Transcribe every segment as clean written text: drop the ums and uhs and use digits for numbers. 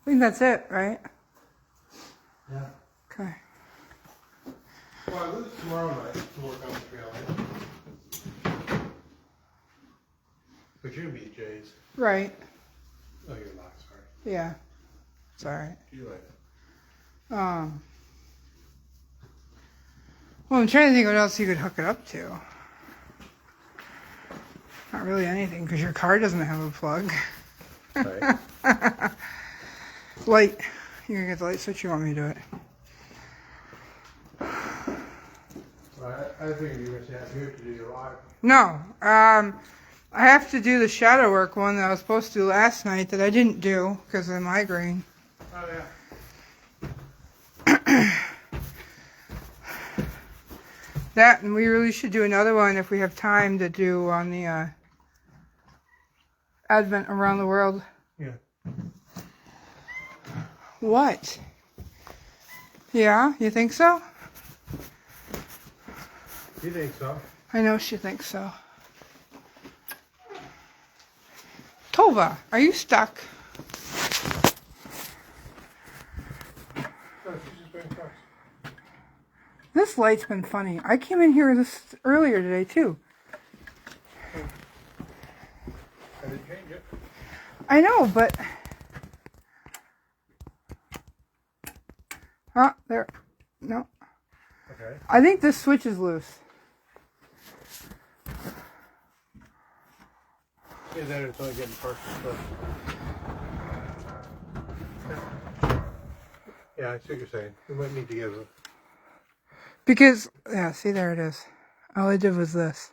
think that's it, right? Yeah. Okay. Well, I lose tomorrow night to work on the trailer. But you're gonna be at Jay's. Right. Oh, you're not, sorry. Yeah. It's alright. You're right. Well, I'm trying to think what else you could hook it up to. Not really anything, because your car doesn't have a plug. Right. Light. You're gonna get the light switch, you want me to do it? I think you're gonna have here to do your live. No. I have to do the shadow work one that I was supposed to do last night that I didn't do because of the migraine. Oh, yeah. That, and we really should do another one if we have time to do on the Advent around the world. Yeah. What? Yeah, you think so? You think so? I know she thinks so. Tova, are you stuck? Oh, she's just been close. This light's been funny. I came in here this earlier today too. I didn't change it. I know, but there. No. Okay. I think this switch is loose. Yeah, then it's only getting partial. Yeah, I see what you're saying. We might need to give it. Because, yeah, see, there it is. All I did was this.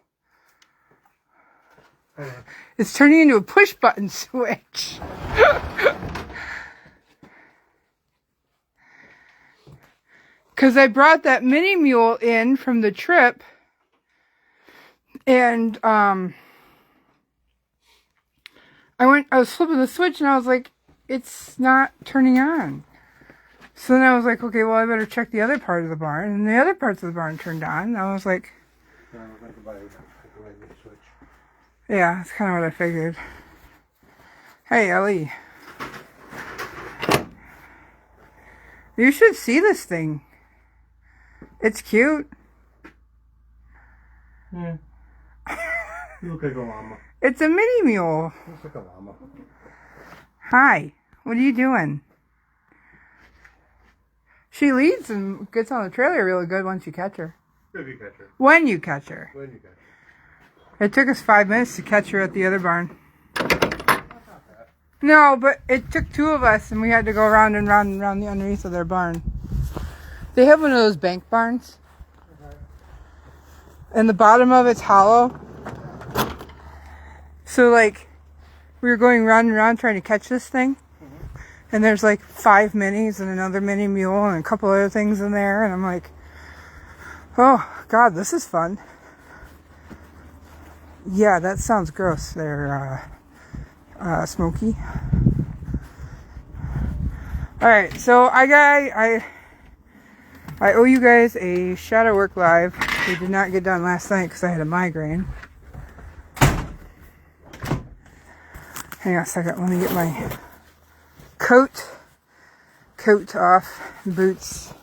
It's turning into a push button switch. Because I brought that mini mule in from the trip. And, I was flipping the switch and I was like, it's not turning on. So then I was like, okay, well, I better check the other part of the barn. And the other parts of the barn turned on. And I was like, yeah, that's kind of what I figured. Hey, Ellie. You should see this thing. It's cute. Yeah. You look like a llama. It's a mini mule. Looks like a llama. Hi. What are you doing? She leads and gets on the trailer really good once you catch her. If you catch her. When you catch her. When you catch her. It took us 5 minutes to catch her at the other barn. No, but it took two of us and we had to go around and round and round the underneath of their barn. They have one of those bank barns. Okay. And the bottom of it's hollow. So, like, we were going round and round trying to catch this thing. And there's like 5 minis and another mini mule and a couple other things in there. And I'm like, oh, God, this is fun. Yeah, that sounds gross there, Smokey. Alright, so I owe you guys a shadow work live. We did not get done last night because I had a migraine. Hang on a second, let me get my coat off, boots.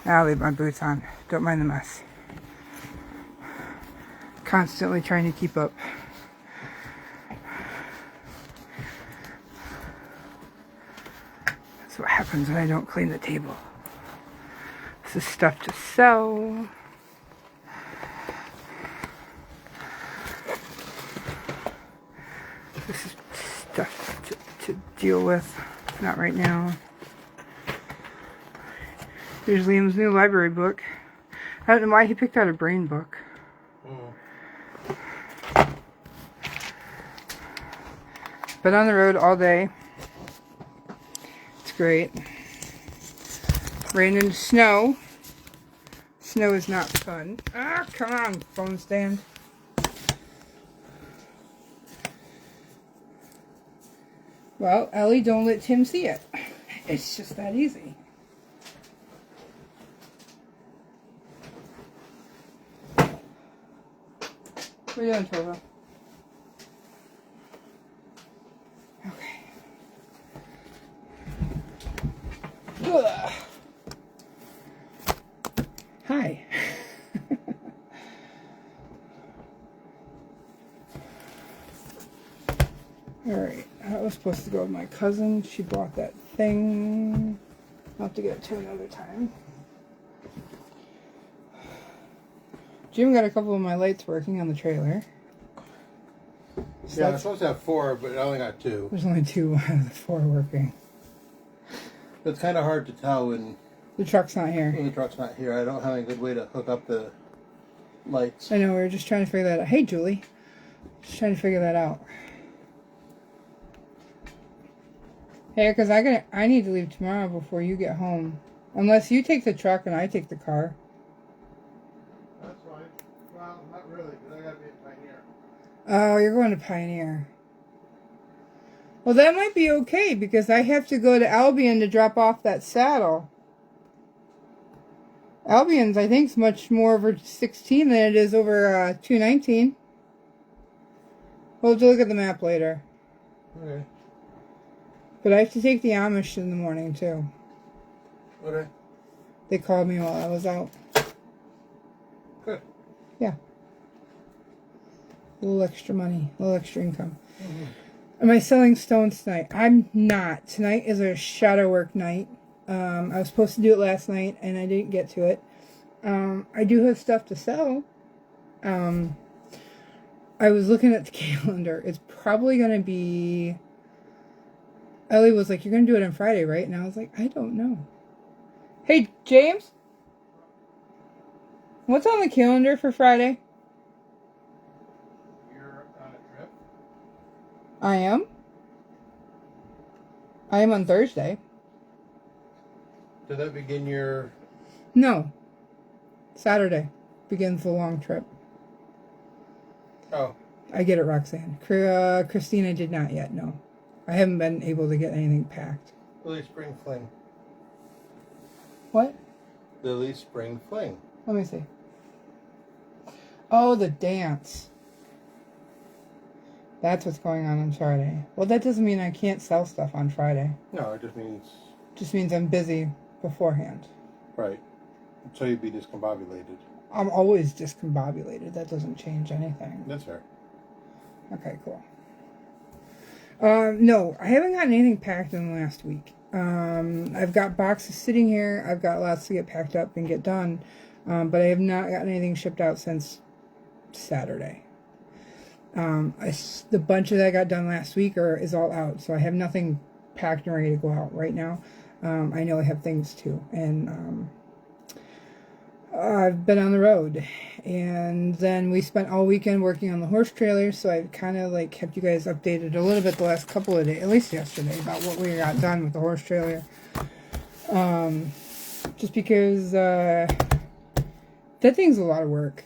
I'll leave my boots on. Don't mind the mess. Constantly trying to keep up. That's what happens when I don't clean the table. This is stuff to sew. This is stuff to deal with. Not right now. Here's Liam's new library book. I don't know why he picked out a brain book. Been on the road all day. It's great. Rain and snow. Snow is not fun. Ah, come on, phone stand. Well, Ellie, don't let Tim see it. It's just that easy. What are you doing, Tova? Okay. Ugh. Hi. Alright, I was supposed to go with my cousin. She bought that thing. I'll have to get it to another time. Jim got a couple of my lights working on the trailer. So Yeah, I'm supposed to have 4, but I only got 2. there's only 2 out of the 4 working. It's kind of hard to tell when The truck's not here. the truck's not here. I don't have a good way to hook up the lights. I know, we were just trying to figure that out. Hey, Julie. Just trying to figure that out. Hey, because I need to leave tomorrow before you get home. Unless you take the truck and I take the car. That's fine. Well, not really, because I got to be a Pioneer. Oh, you're going to Pioneer. Well, that might be okay, because I have to go to Albion to drop off that saddle. Albion's, I think, is much more over 16 than it is over 219. We'll have to look at the map later. Okay. But I have to take the Amish in the morning, too. Okay. They called me while I was out. Good. Yeah. A little extra money, a little extra income. Mm-hmm. Am I selling stones tonight? I'm not. Tonight is a shadow work night. I was supposed to do it last night, and I didn't get to it. I do have stuff to sell. I was looking at the calendar. It's probably going to be... Ellie was like, you're going to do it on Friday, right? And I was like, I don't know. Hey, James? What's on the calendar for Friday? You're on a trip? I am. I am on Thursday. Did that begin your... No. Saturday begins the long trip. Oh. I get it, Roxanne. Christina did not yet, no. I haven't been able to get anything packed. Lily Spring Fling. What? Lily Spring Fling. Let me see. Oh, the dance. That's what's going on Friday. Well, that doesn't mean I can't sell stuff on Friday. No, it just means... Just means I'm busy beforehand. Right. So you'd be discombobulated. I'm always discombobulated. That doesn't change anything. That's fair. Okay, cool. No, I haven't gotten anything packed in the last week. I've got boxes sitting here. I've got lots to get packed up and get done. But I have not gotten anything shipped out since Saturday. The bunch that I got done last week is all out. So I have nothing packed and ready to go out right now. I know I have things too. And I've been on the road. And then we spent all weekend working on the horse trailer. So I've kind of like kept you guys updated a little bit the last couple of days, at least yesterday, about what we got done with the horse trailer. Just because that thing's a lot of work.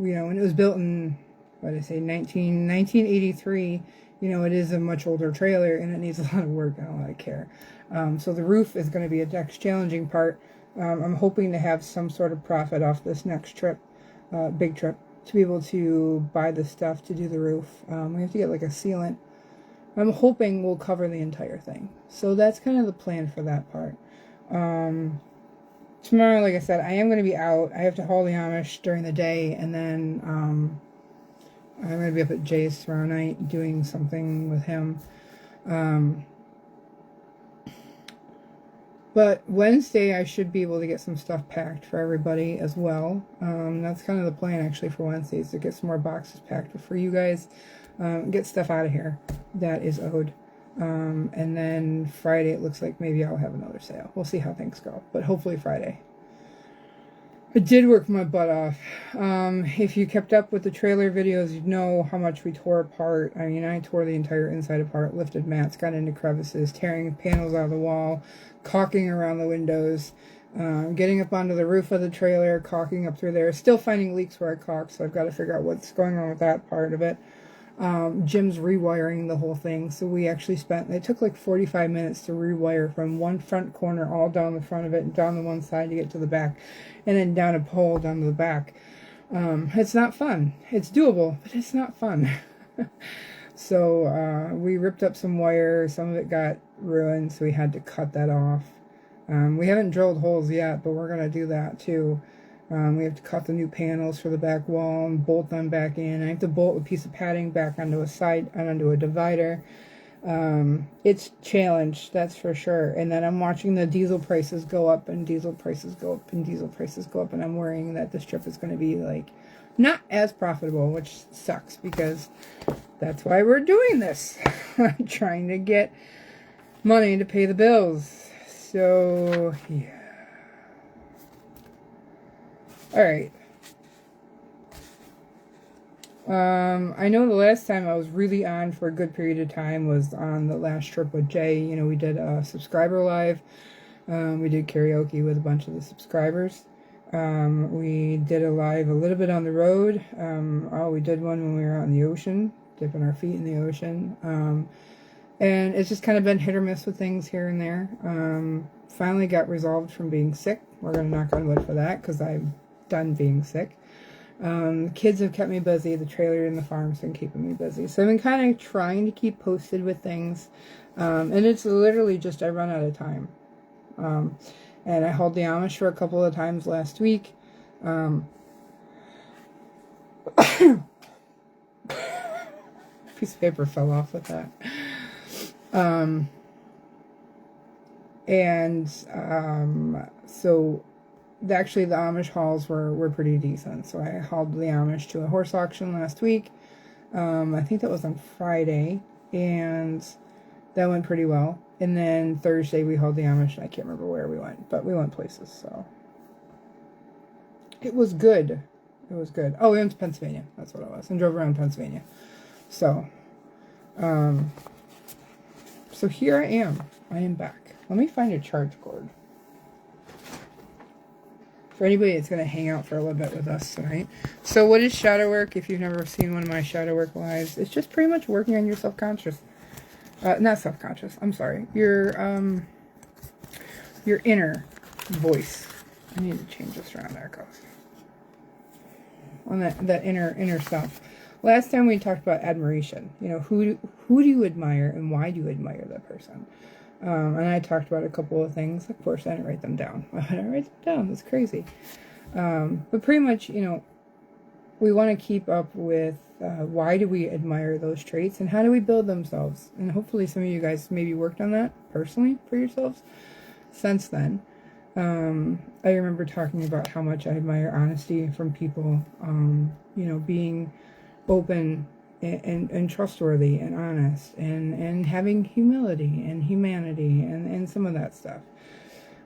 You know, when it was built in, what did I say, 1983, you know, it is a much older trailer and it needs a lot of work and a lot of care. So the roof is going to be a next challenging part. I'm hoping to have some sort of profit off this next trip, big trip, to be able to buy the stuff to do the roof. We have to get like a sealant. I'm hoping we'll cover the entire thing. So that's kind of the plan for that part. Tomorrow, like I said, I am going to be out. I have to haul the Amish during the day, and then I'm going to be up at Jay's tomorrow night doing something with him. But Wednesday, I should be able to get some stuff packed for everybody as well. That's kind of the plan, actually, for Wednesday, is to get some more boxes packed for you guys. Get stuff out of here that is owed. And then Friday, it looks like maybe I'll have another sale. We'll see how things go. But hopefully Friday. I did work my butt off. If you kept up with the trailer videos, you'd know how much we tore apart. I mean, I tore the entire inside apart, lifted mats, got into crevices, tearing panels out of the wall, caulking around the windows, getting up onto the roof of the trailer, caulking up through there, still finding leaks where I caulked, so I've got to figure out what's going on with that part of it. Jim's rewiring the whole thing, so we actually it took like 45 minutes to rewire from one front corner all down the front of it and down the one side to get to the back, and then down a pole down to the back. It's not fun. It's doable, but it's not fun. So we ripped up some wire. Some of it got ruined, so we had to cut that off. We haven't drilled holes yet, but we're going to do that too. We have to cut the new panels for the back wall and bolt them back in. I have to bolt a piece of padding back onto a side and onto a divider. It's challenged, that's for sure. And then I'm watching the diesel prices go up and diesel prices go up and diesel prices go up, and I'm worrying that this trip is going to be like not as profitable, which sucks because that's why we're doing this. I'm trying to get money to pay the bills. So yeah. All right. I know the last time I was really on for a good period of time was on the last trip with Jay. You know, we did a subscriber live. We did karaoke with a bunch of the subscribers. We did a live a little bit on the road. We did one when we were out in the ocean, dipping our feet in the ocean. And it's just kind of been hit or miss with things here and there. Finally got resolved from being sick. We're going to knock on wood for that because I'm done being sick. Kids have kept me busy. The trailer and the farm's been keeping me busy. So I've been kind of trying to keep posted with things. And it's literally just I run out of time. And I hauled the Amish for a couple of times last week. Piece of paper fell off with that. So actually the Amish hauls were pretty decent. So I hauled the Amish to a horse auction last week. I think that was on Friday, and that went pretty well. And then Thursday we hauled the Amish. I can't remember where we went, but we went places, so it was good. It was good. Oh, we went to Pennsylvania. That's what it was. And drove around Pennsylvania. So, so here I am. I am back. Let me find a charge cord. For anybody that's going to hang out for a little bit with us tonight. So what is shadow work? If you've never seen one of my shadow work lives, it's just pretty much working on your self-conscious. Not self-conscious. I'm sorry. Your inner voice. I need to change this around. There it goes. On that inner self. Last time we talked about admiration. You know, who do you admire and why do you admire that person? And I talked about a couple of things. Of course, I didn't write them down. I didn't write them down. That's crazy. But pretty much, you know, we want to keep up with why do we admire those traits and how do we build themselves. And hopefully some of you guys maybe worked on that personally for yourselves since then. I remember talking about how much I admire honesty from people, you know, being open and trustworthy and honest and having humility and humanity and some of that stuff.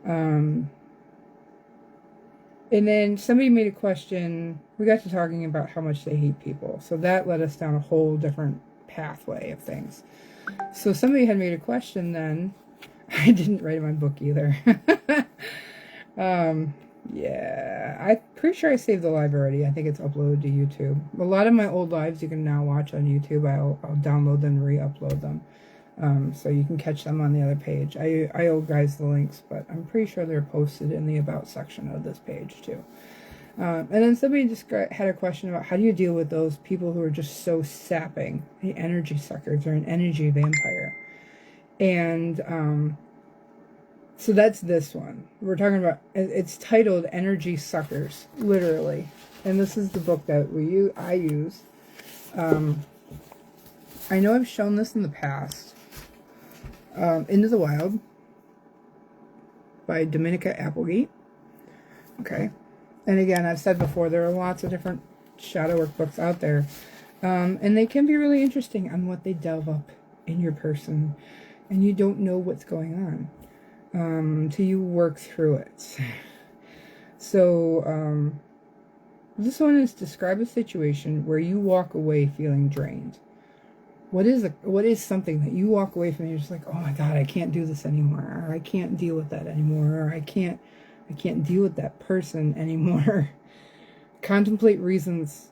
And then somebody made a question. We got to talking about how much they hate people. So that led us down a whole different pathway of things. So somebody had made a question then. I didn't write in my book either. Yeah, I'm pretty sure I saved the live already. I think it's uploaded to YouTube. A lot of my old lives you can now watch on YouTube. I'll download them and re-upload them. So you can catch them on the other page. I owe guys the links, but I'm pretty sure they're posted in the About section of this page too. And then somebody just had a question about how do you deal with those people who are just so sapping, the energy suckers or an energy vampire. And so that's this one. We're talking about, it's titled Energy Suckers, literally. And this is the book that I use. I know I've shown this in the past. Into the Wild by Dominica Applegate. Okay. And again, I've said before, there are lots of different shadow work books out there. And they can be really interesting on what they delve up in your person. And you don't know what's going on. Till you work through it. So, this one is describe a situation where you walk away feeling drained. What is something that you walk away from and you're just like, oh my God, I can't do this anymore, or I can't deal with that anymore, or I can't deal with that person anymore. Contemplate reasons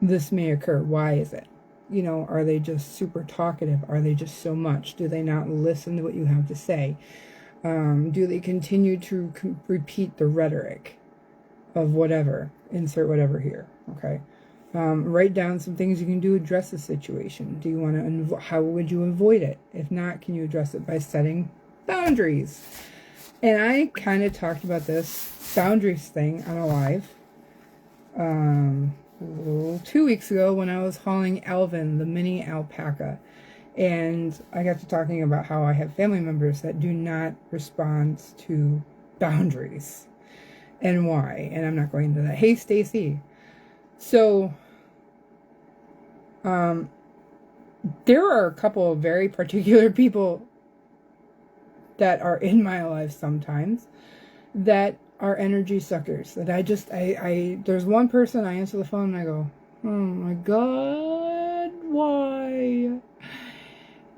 this may occur. Why is it? You know, are they just super talkative? Are they just so much? Do they not listen to what you have to say? Do they continue to repeat the rhetoric of whatever? Insert whatever here, okay? Write down some things you can do to address the situation. Do you want to, how would you avoid it? If not, can you address it by setting boundaries? And I kind of talked about this boundaries thing on a live 2 weeks ago when I was hauling Alvin, the mini alpaca. And I got to talking about how I have family members that do not respond to boundaries and why. And I'm not going into that. Hey, Stacy. So, there are a couple of very particular people that are in my life sometimes that are energy suckers. That there's one person, I answer the phone and I go, oh my God, why?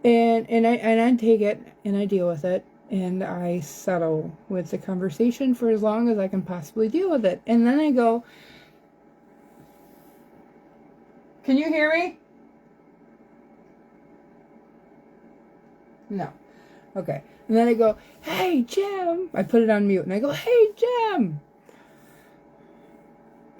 And I take it and I deal with it and I settle with the conversation for as long as I can possibly deal with it. And then I go, can you hear me? No. Okay. And then I go, hey, Jim. I put it on mute and I go, hey, Jim.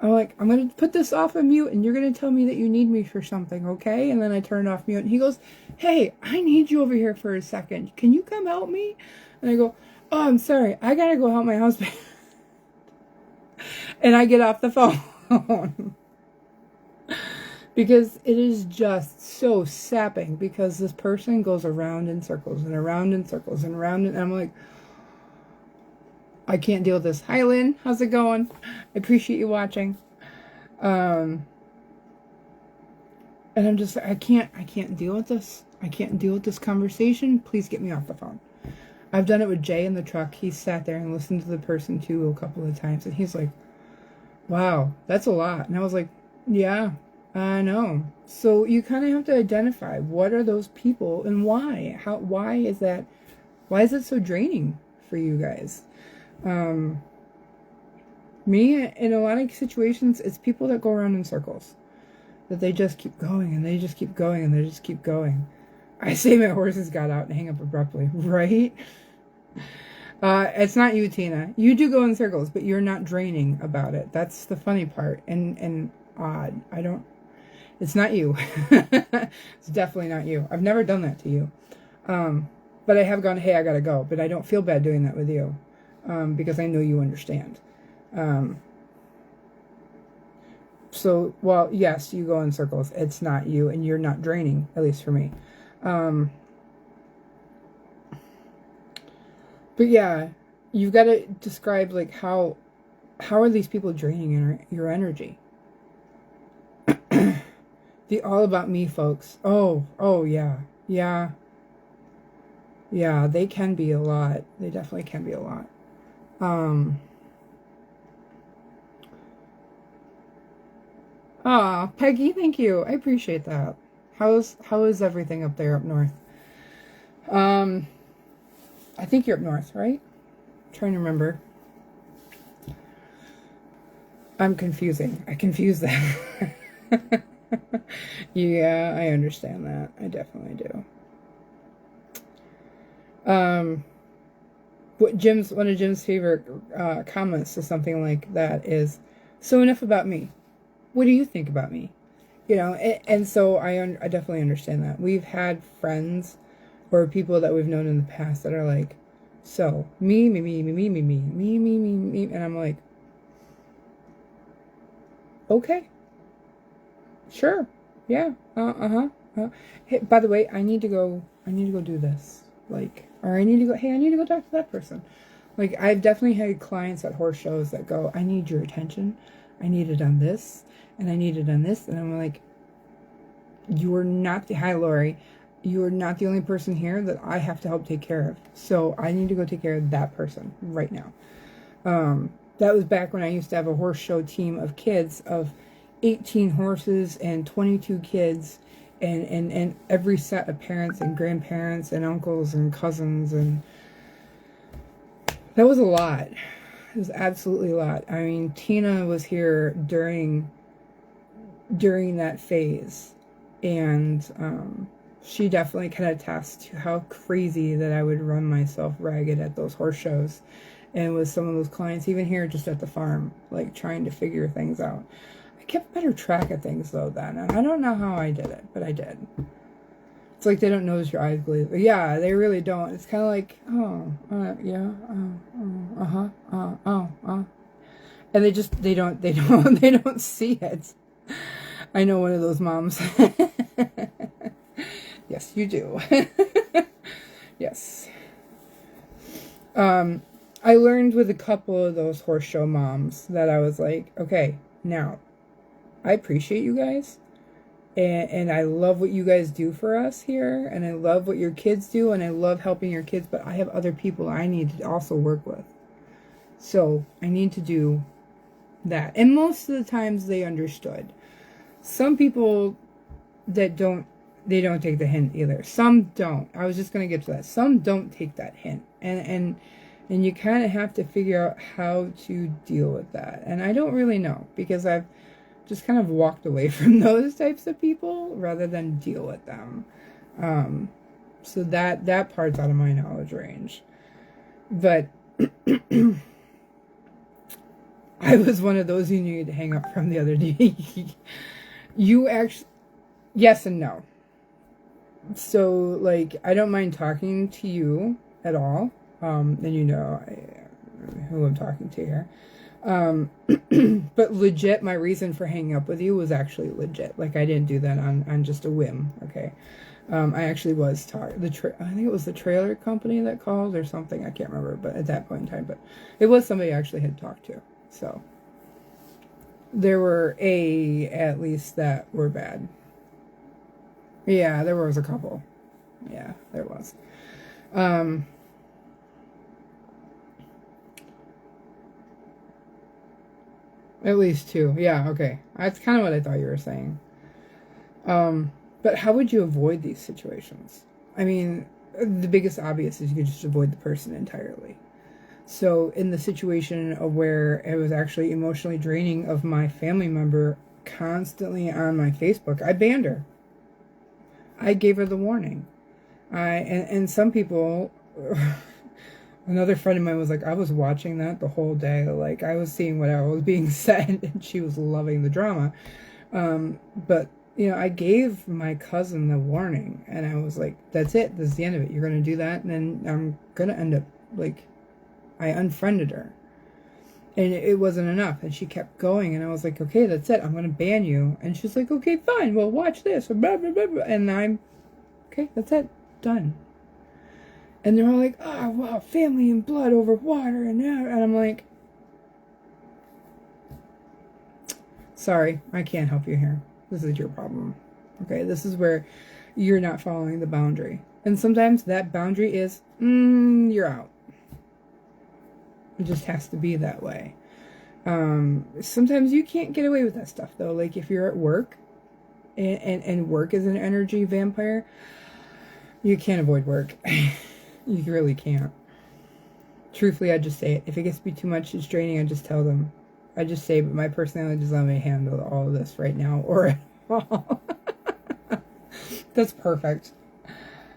I'm like, I'm going to put this off of mute and you're going to tell me that you need me for something, okay? And then I turn it off mute and he goes, hey, I need you over here for a second. Can you come help me? And I go, oh, I'm sorry. I got to go help my husband. And I get off the phone. Because it is just so sapping because this person goes around in circles and around in circles and around. And I'm like, I can't deal with this. Hi, Lynn. How's it going? I appreciate you watching. And I'm just, I can't deal with this. I can't deal with this conversation. Please get me off the phone. I've done it with Jay in the truck. He sat there and listened to the person too a couple of times. And he's like, wow, that's a lot. And I was like, yeah. I know. So you kind of have to identify what are those people and why. Why is that? Why is it so draining for you guys? Me, in a lot of situations, it's people that go around in circles. That they just keep going and they just keep going and they just keep going. I say my horses got out and hang up abruptly, right? It's not you, Tina. You do go in circles, but you're not draining about it. That's the funny part. And odd. It's not you. It's definitely not you. I've never done that to you. But I have gone, hey, I gotta go. But I don't feel bad doing that with you. Because I know you understand. So, well, yes, you go in circles. It's not you, and you're not draining, at least for me. But yeah, you've got to describe, like, how are these people draining your energy? The all about me folks. Oh, yeah. Yeah, they can be a lot. They definitely can be a lot. Peggy, thank you. I appreciate that. How is everything up there up north? I think you're up north, right? I'm trying to remember. I'm confusing. I confuse that. Yeah, I understand that. I definitely do. One of Jim's favorite comments to something like that is, so enough about me. What do you think about me? You know, and so I definitely understand that. We've had friends or people that we've known in the past that are like, so me, and I'm like, okay, sure, yeah, Hey, by the way, I need to go do this, like, or I need to go talk to that person. Like, I've definitely had clients at horse shows that go, I need your attention, I need it on this, and I need it on this, and I'm like, hi Lori, you are not the only person here that I have to help take care of, so I need to go take care of that person right now. That was back when I used to have a horse show team of kids of 18 horses and 22 kids, and every set of parents and grandparents and uncles and cousins, and that was a lot. It was absolutely a lot. I mean, Tina was here during that phase, and she definitely can attest to how crazy that I would run myself ragged at those horse shows, and with some of those clients, even here just at the farm, like trying to figure things out. I kept better track of things though then, and I don't know how I did it, but I did. It's like they don't notice your eyes glaze. Yeah, they really don't. It's kind of like, yeah, and they don't, they don't see it. I know one of those moms. Yes, you do. Yes. I learned with a couple of those horse show moms that I was like, okay, now, I appreciate you guys. And I love what you guys do for us here. And I love what your kids do. And I love helping your kids. But I have other people I need to also work with. So I need to do that. And most of the times they understood. Some people that don't, they don't take the hint either. Some don't. I was just going to get to that. Some don't take that hint. And you kind of have to figure out how to deal with that. And I don't really know, because I've just kind of walked away from those types of people rather than deal with them. So that part's out of my knowledge range. But I was one of those you needed to hang up from the other day. You actually, yes and no. So, like, I don't mind talking to you at all. And you know who I'm talking to here. But legit, my reason for hanging up with you was actually legit. Like, I didn't do that on just a whim, okay? I actually was I think it was the trailer company that called or something. I can't remember, but at that point in time. But it was somebody I actually had talked to. So, there were at least that were bad. Yeah, there was a couple. Yeah, there was. At least two. Yeah, okay. That's kind of what I thought you were saying. But how would you avoid these situations? I mean, the biggest obvious is you could just avoid the person entirely. So in the situation of where it was actually emotionally draining of my family member constantly on my Facebook, I banned her. I gave her the warning. And some people... Another friend of mine was like, I was watching that the whole day. Like, I was seeing what was being said, and she was loving the drama. But, you know, I gave my cousin the warning, and I was like, that's it. This is the end of it. You're going to do that, and then I'm going to end up, like, I unfriended her. And it wasn't enough, and she kept going, and I was like, okay, that's it. I'm going to ban you. And she's like, okay, fine. Well, watch this. Blah, blah, blah, blah. And I'm, okay, that's it. Done. And they're all like, oh, wow, family and blood over water. And I'm like, sorry, I can't help you here. This is your problem. Okay, this is where you're not following the boundary. And sometimes that boundary is, you're out. It just has to be that way. Sometimes you can't get away with that stuff, though. Like, if you're at work, and work is an energy vampire, you can't avoid work. You really can't. Truthfully, I just say it. If it gets to be too much, it's draining, I just tell them. I just say, but my personality does not let me handle all of this right now or at all. That's perfect.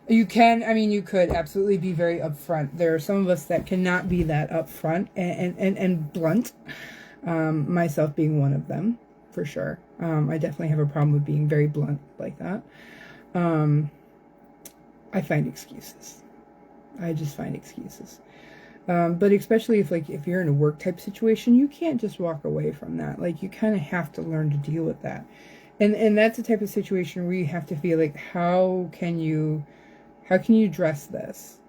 You could absolutely be very upfront. There are some of us that cannot be that upfront and blunt. Myself being one of them, for sure. I definitely have a problem with being very blunt like that. I find excuses. I just find excuses. But especially if you're in a work type situation, you can't just walk away from that. Like, you kind of have to learn to deal with that. And that's the type of situation where you have to feel like, how can you address this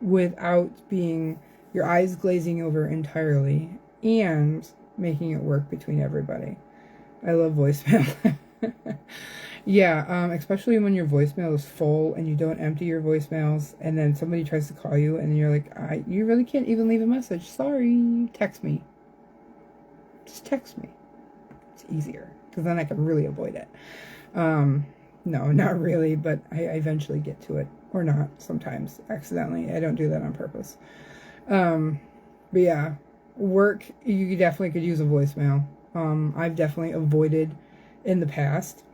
without being your eyes glazing over entirely and making it work between everybody. I love voicemail. Yeah, especially when your voicemail is full and you don't empty your voicemails, and then somebody tries to call you and you're like, you really can't even leave a message. Sorry, text me. Just text me. It's easier, because then I can really avoid it. No, not really, but I eventually get to it. Or not, sometimes, accidentally. I don't do that on purpose. But yeah, work, you definitely could use a voicemail. I've definitely avoided in the past.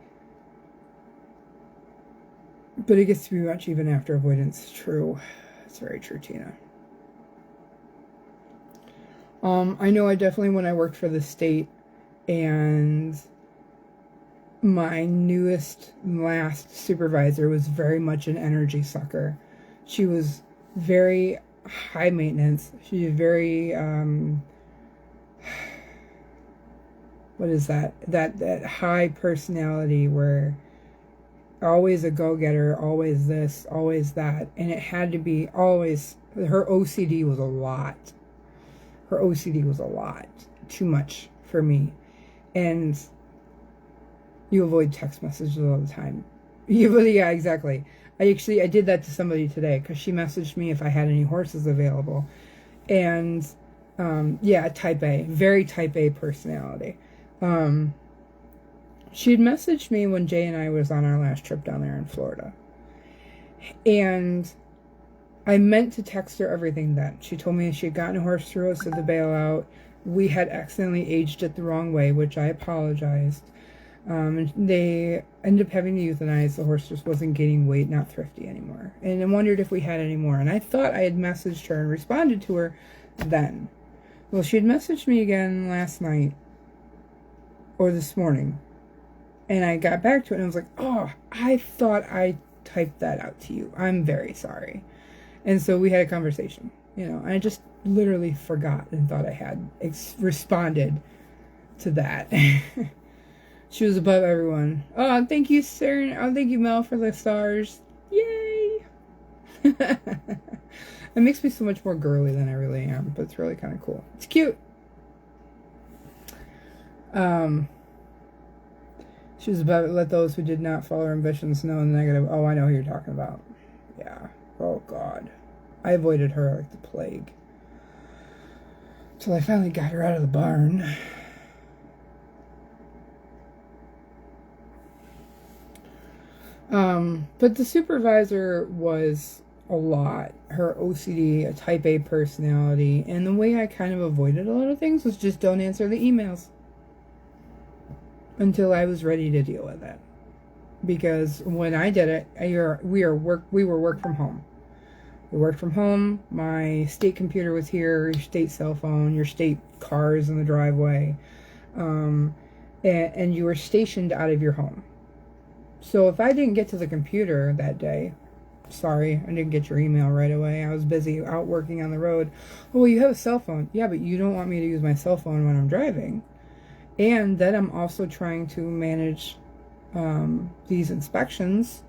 But it gets to be much even after avoidance. True. It's very true, Tina. I know I definitely, when I worked for the state, and my last supervisor was very much an energy sucker. She was very high maintenance. She was very, what is that? That high personality where always a go-getter, always this, always that. And it had to be always, her OCD was a lot. Her OCD was a lot. Too much for me. And you avoid text messages all the time. Yeah, exactly. I did that to somebody today because she messaged me if I had any horses available. And, yeah, type A. Very type A personality. She had messaged me when Jay and I was on our last trip down there in Florida. And I meant to text her everything then. She told me she had gotten a horse through us at the bailout. We had accidentally aged it the wrong way, which I apologized. And they ended up having to euthanize. The horse just wasn't gaining weight, not thrifty anymore. And I wondered if we had any more. And I thought I had messaged her and responded to her then. Well, she had messaged me again last night or this morning. And I got back to it and I was like, oh, I thought I typed that out to you. I'm very sorry. And so we had a conversation, and I just literally forgot and thought I had responded to that. She was above everyone. Oh, thank you, sir. Oh, thank you, Mel, for the stars. Yay! It makes me so much more girly than I really am, but it's really kind of cool. It's cute. She was about to let those who did not follow her ambitions know in the negative. Oh, I know who you're talking about. Yeah. Oh, God. I avoided her like the plague. Till I finally got her out of the barn. But the supervisor was a lot. Her OCD, a type A personality. And the way I kind of avoided a lot of things was just don't answer the emails. Until I was ready to deal with it. Because when I did it, we were work from home. We worked from home. My state computer was here, your state cell phone, your state cars in the driveway. And you were stationed out of your home. So if I didn't get to the computer that day, sorry, I didn't get your email right away. I was busy out working on the road. Oh, well, you have a cell phone. Yeah, but you don't want me to use my cell phone when I'm driving. And then I'm also trying to manage these inspections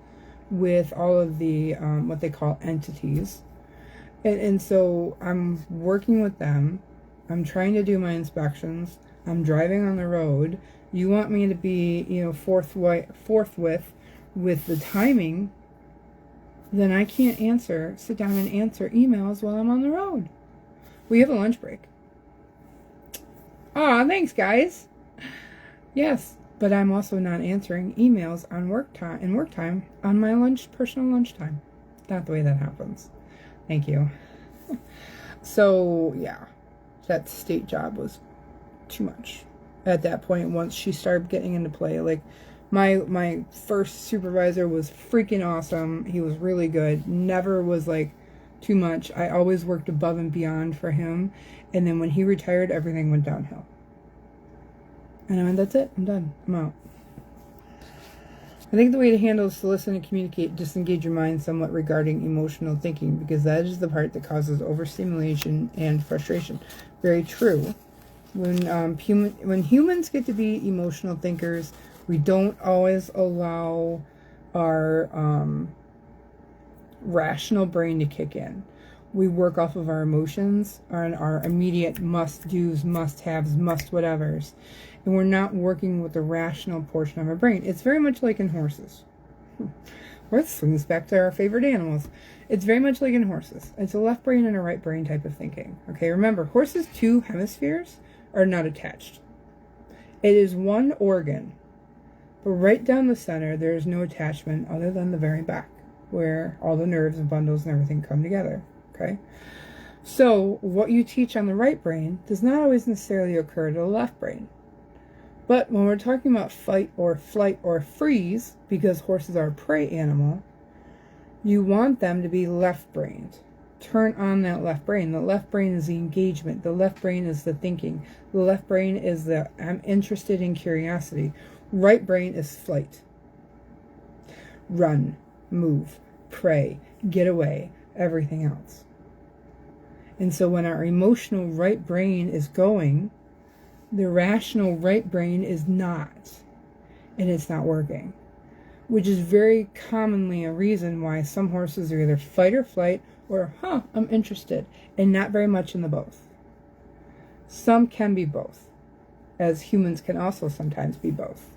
with all of the what they call entities. And so I'm working with them. I'm trying to do my inspections. I'm driving on the road. You want me to be, forthwith with the timing, then I can't sit down and answer emails while I'm on the road. We have a lunch break. Aw, thanks, guys. Yes, but I'm also not answering emails on work time on my personal lunch time. Not the way that happens. Thank you. So, yeah, that state job was too much. At that point, once she started getting into play, like my first supervisor was freaking awesome. He was really good. Never was like too much. I always worked above and beyond for him. And then when he retired, everything went downhill. And I went, that's it. I'm done. I'm out. I think the way to handle is to listen and communicate, disengage your mind somewhat regarding emotional thinking, because that is the part that causes overstimulation and frustration. Very true. When humans get to be emotional thinkers, we don't always allow our rational brain to kick in. We work off of our emotions, our immediate must-dos, must-haves, must-whatevers. And we're not working with the rational portion of our brain. It's very much like in horses. This swings back to our favorite animals. It's very much like in horses. It's a left brain and a right brain type of thinking. Okay, remember, horses' two hemispheres are not attached. It is one organ. But right down the center, there is no attachment other than the very back, where all the nerves and bundles and everything come together. Okay? So, what you teach on the right brain does not always necessarily occur to the left brain. But when we're talking about fight or flight or freeze, because horses are a prey animal, you want them to be left-brained. Turn on that left brain. The left brain is the engagement. The left brain is the thinking. The left brain is the I'm interested in curiosity. Right brain is flight. Run, move, pray, get away, everything else. And so when our emotional right brain is going, the rational right brain is not. And it's not working. Which is very commonly a reason why some horses are either fight or flight or, I'm interested, and not very much in the both. Some can be both, as humans can also sometimes be both.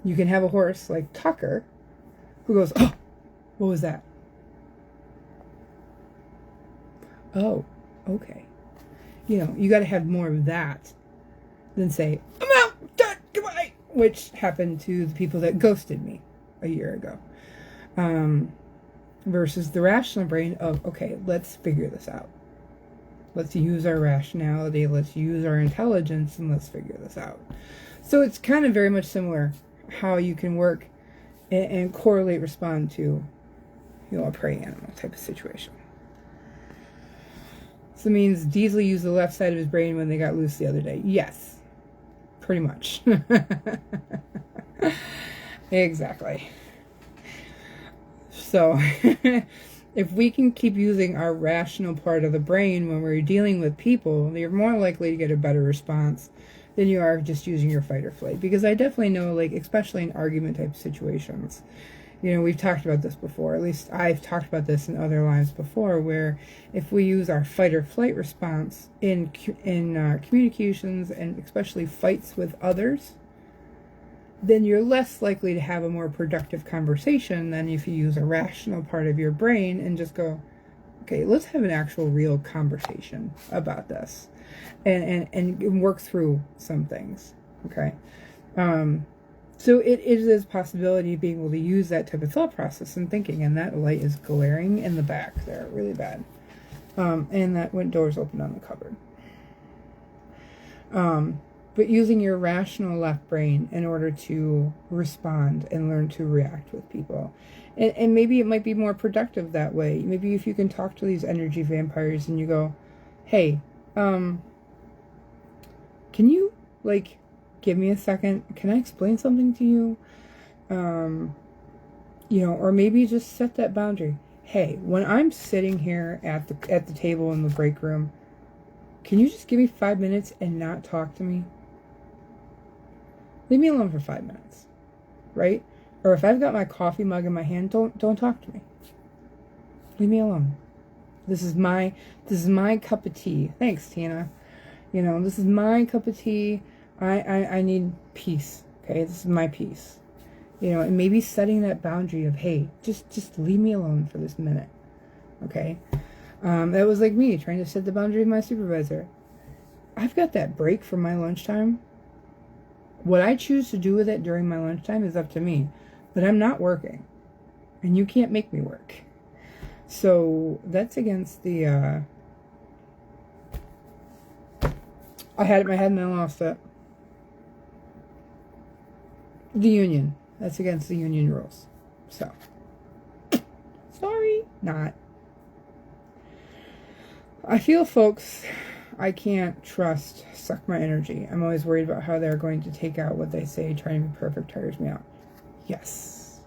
You can have a horse like Tucker who goes, oh, what was that? Oh, okay. You know, you got to have more of that than say, I'm out, done, goodbye, which happened to the people that ghosted me a year ago. Versus the rational brain of, okay, let's figure this out. Let's use our rationality, let's use our intelligence, and let's figure this out. So it's kind of very much similar how you can work and correlate, respond to, a prey animal type of situation. So it means Diesel used the left side of his brain when they got loose the other day. Yes, pretty much. Exactly. So if we can keep using our rational part of the brain when we're dealing with people, you're more likely to get a better response than you are just using your fight or flight. Because I definitely know, like, especially in argument type situations, we've talked about this before. At least I've talked about this in other lives before, where if we use our fight or flight response in communications and especially fights with others, then you're less likely to have a more productive conversation than if you use a rational part of your brain and just go, okay, let's have an actual real conversation about this and work through some things. Okay. So it is a possibility of being able to use that type of thought process and thinking, and that light is glaring in the back there really bad. And that door's open on the cupboard. But using your rational left brain in order to respond and learn to react with people. And maybe it might be more productive that way. Maybe if you can talk to these energy vampires and you go, hey, can you, give me a second? Can I explain something to you? Or maybe just set that boundary. Hey, when I'm sitting here at the table in the break room, can you just give me 5 minutes and not talk to me? Leave me alone for 5 minutes, right? Or if I've got my coffee mug in my hand, don't talk to me. Leave me alone. This is my cup of tea. Thanks, Tina. This is my cup of tea. I need peace. Okay, this is my peace. And maybe setting that boundary of, hey, just leave me alone for this minute. Okay. That was like me trying to set the boundary with my supervisor. I've got that break from my lunchtime. What I choose to do with it during my lunchtime is up to me. But I'm not working. And you can't make me work. So that's against the, I had it in my head and I lost it. The union. That's against the union rules. So. Sorry. Not. I feel, folks, I can't suck my energy. I'm always worried about how they're going to take out what they say. Trying to be perfect tires me out. Yes.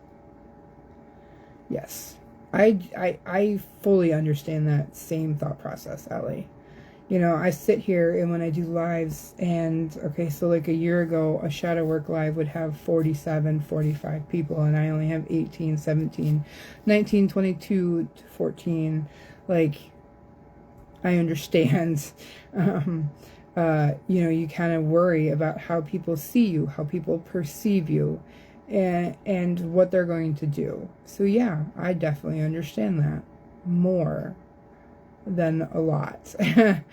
Yes. I fully understand that same thought process, Ellie. I sit here and when I do lives and, okay, so like a year ago, a shadow work live would have 47, 45 people and I only have 18, 17, 19, 22, 14. I understand. You kind of worry about how people see you, how people perceive you, and what they're going to do. So yeah, I definitely understand that more than a lot. And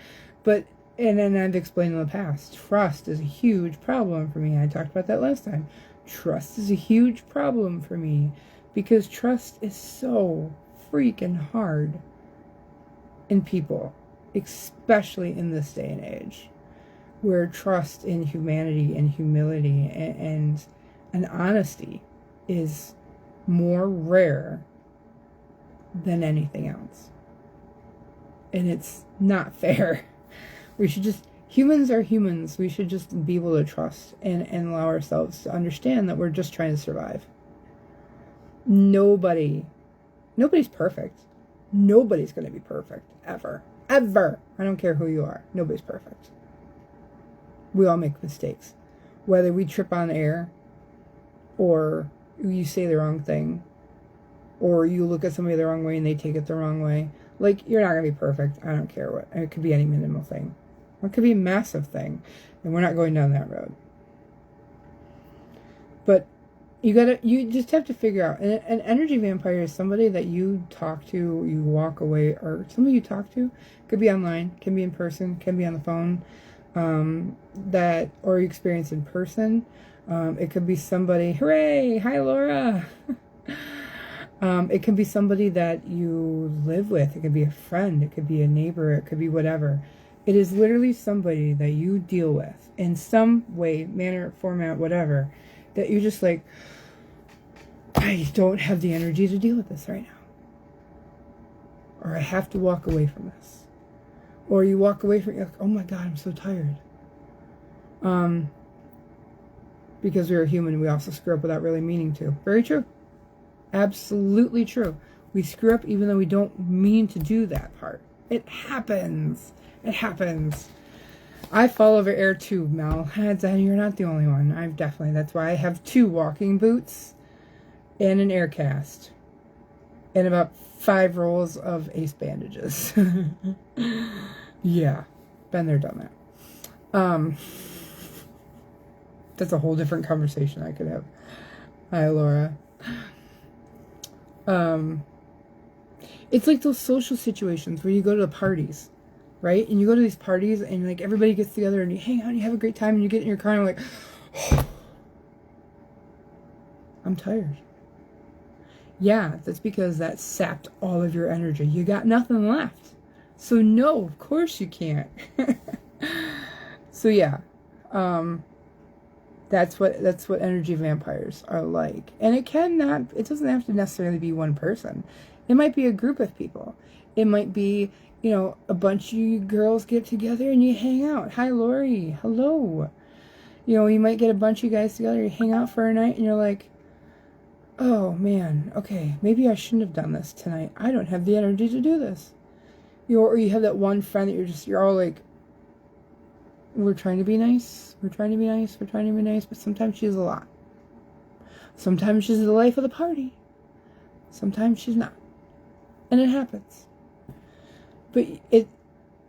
then I've explained in the past, trust is a huge problem for me. I talked about that last time. Trust is a huge problem for me because trust is so freaking hard in people, especially in this day and age, where trust in humanity and humility and honesty is more rare than anything else. And it's not fair. We should just Humans are humans. We should just be able to trust and allow ourselves to understand that we're just trying to survive. Nobody's perfect. Nobody's going to be perfect. Ever. Ever. I don't care who you are. Nobody's perfect. We all make mistakes. Whether we trip on air, or you say the wrong thing, or you look at somebody the wrong way and they take it the wrong way. Like, you're not going to be perfect. I don't care what. It could be any minimal thing. Or it could be a massive thing. And we're not going down that road. But you just have to figure out. An energy vampire is somebody that you talk to, you walk away, or somebody you talk to. Could be online, can be in person, can be on the phone. Or you experience in person. It could be somebody, hooray, hi Laura. It can be somebody that you live with. It could be a friend. It could be a neighbor. It could be whatever. It is literally somebody that you deal with in some way, manner, format, whatever, that you're just like, I don't have the energy to deal with this right now. Or I have to walk away from this. Or you walk away from it, you're like, oh my God, I'm so tired. Because we're human, we also screw up without really meaning to. Very true. Absolutely true. We screw up even though we don't mean to do that part. It happens. It happens. I fall over air too, Mel. You're not the only one. That's why I have 2 walking boots and an air cast. And about 5 rolls of ace bandages. Yeah. Been there, done that. That's a whole different conversation I could have. Hi, Laura. It's like those social situations where you go to the parties, right? And you go to these parties and like everybody gets together and you hang out and you have a great time and you get in your car and you're like, oh, I'm tired. Yeah, that's because that sapped all of your energy. You got nothing left. So no, of course you can't. So yeah, that's what energy vampires are like. And it doesn't have to necessarily be one person. It might be a group of people. It might be, a bunch of you girls get together and you hang out. Hi, Lori. Hello. You might get a bunch of you guys together, you hang out for a night and you're like, oh man, okay, maybe I shouldn't have done this tonight. I don't have the energy to do this. Or you have that one friend that you're all like, we're trying to be nice, but sometimes she's a lot. Sometimes she's the life of the party. Sometimes she's not. And it happens. But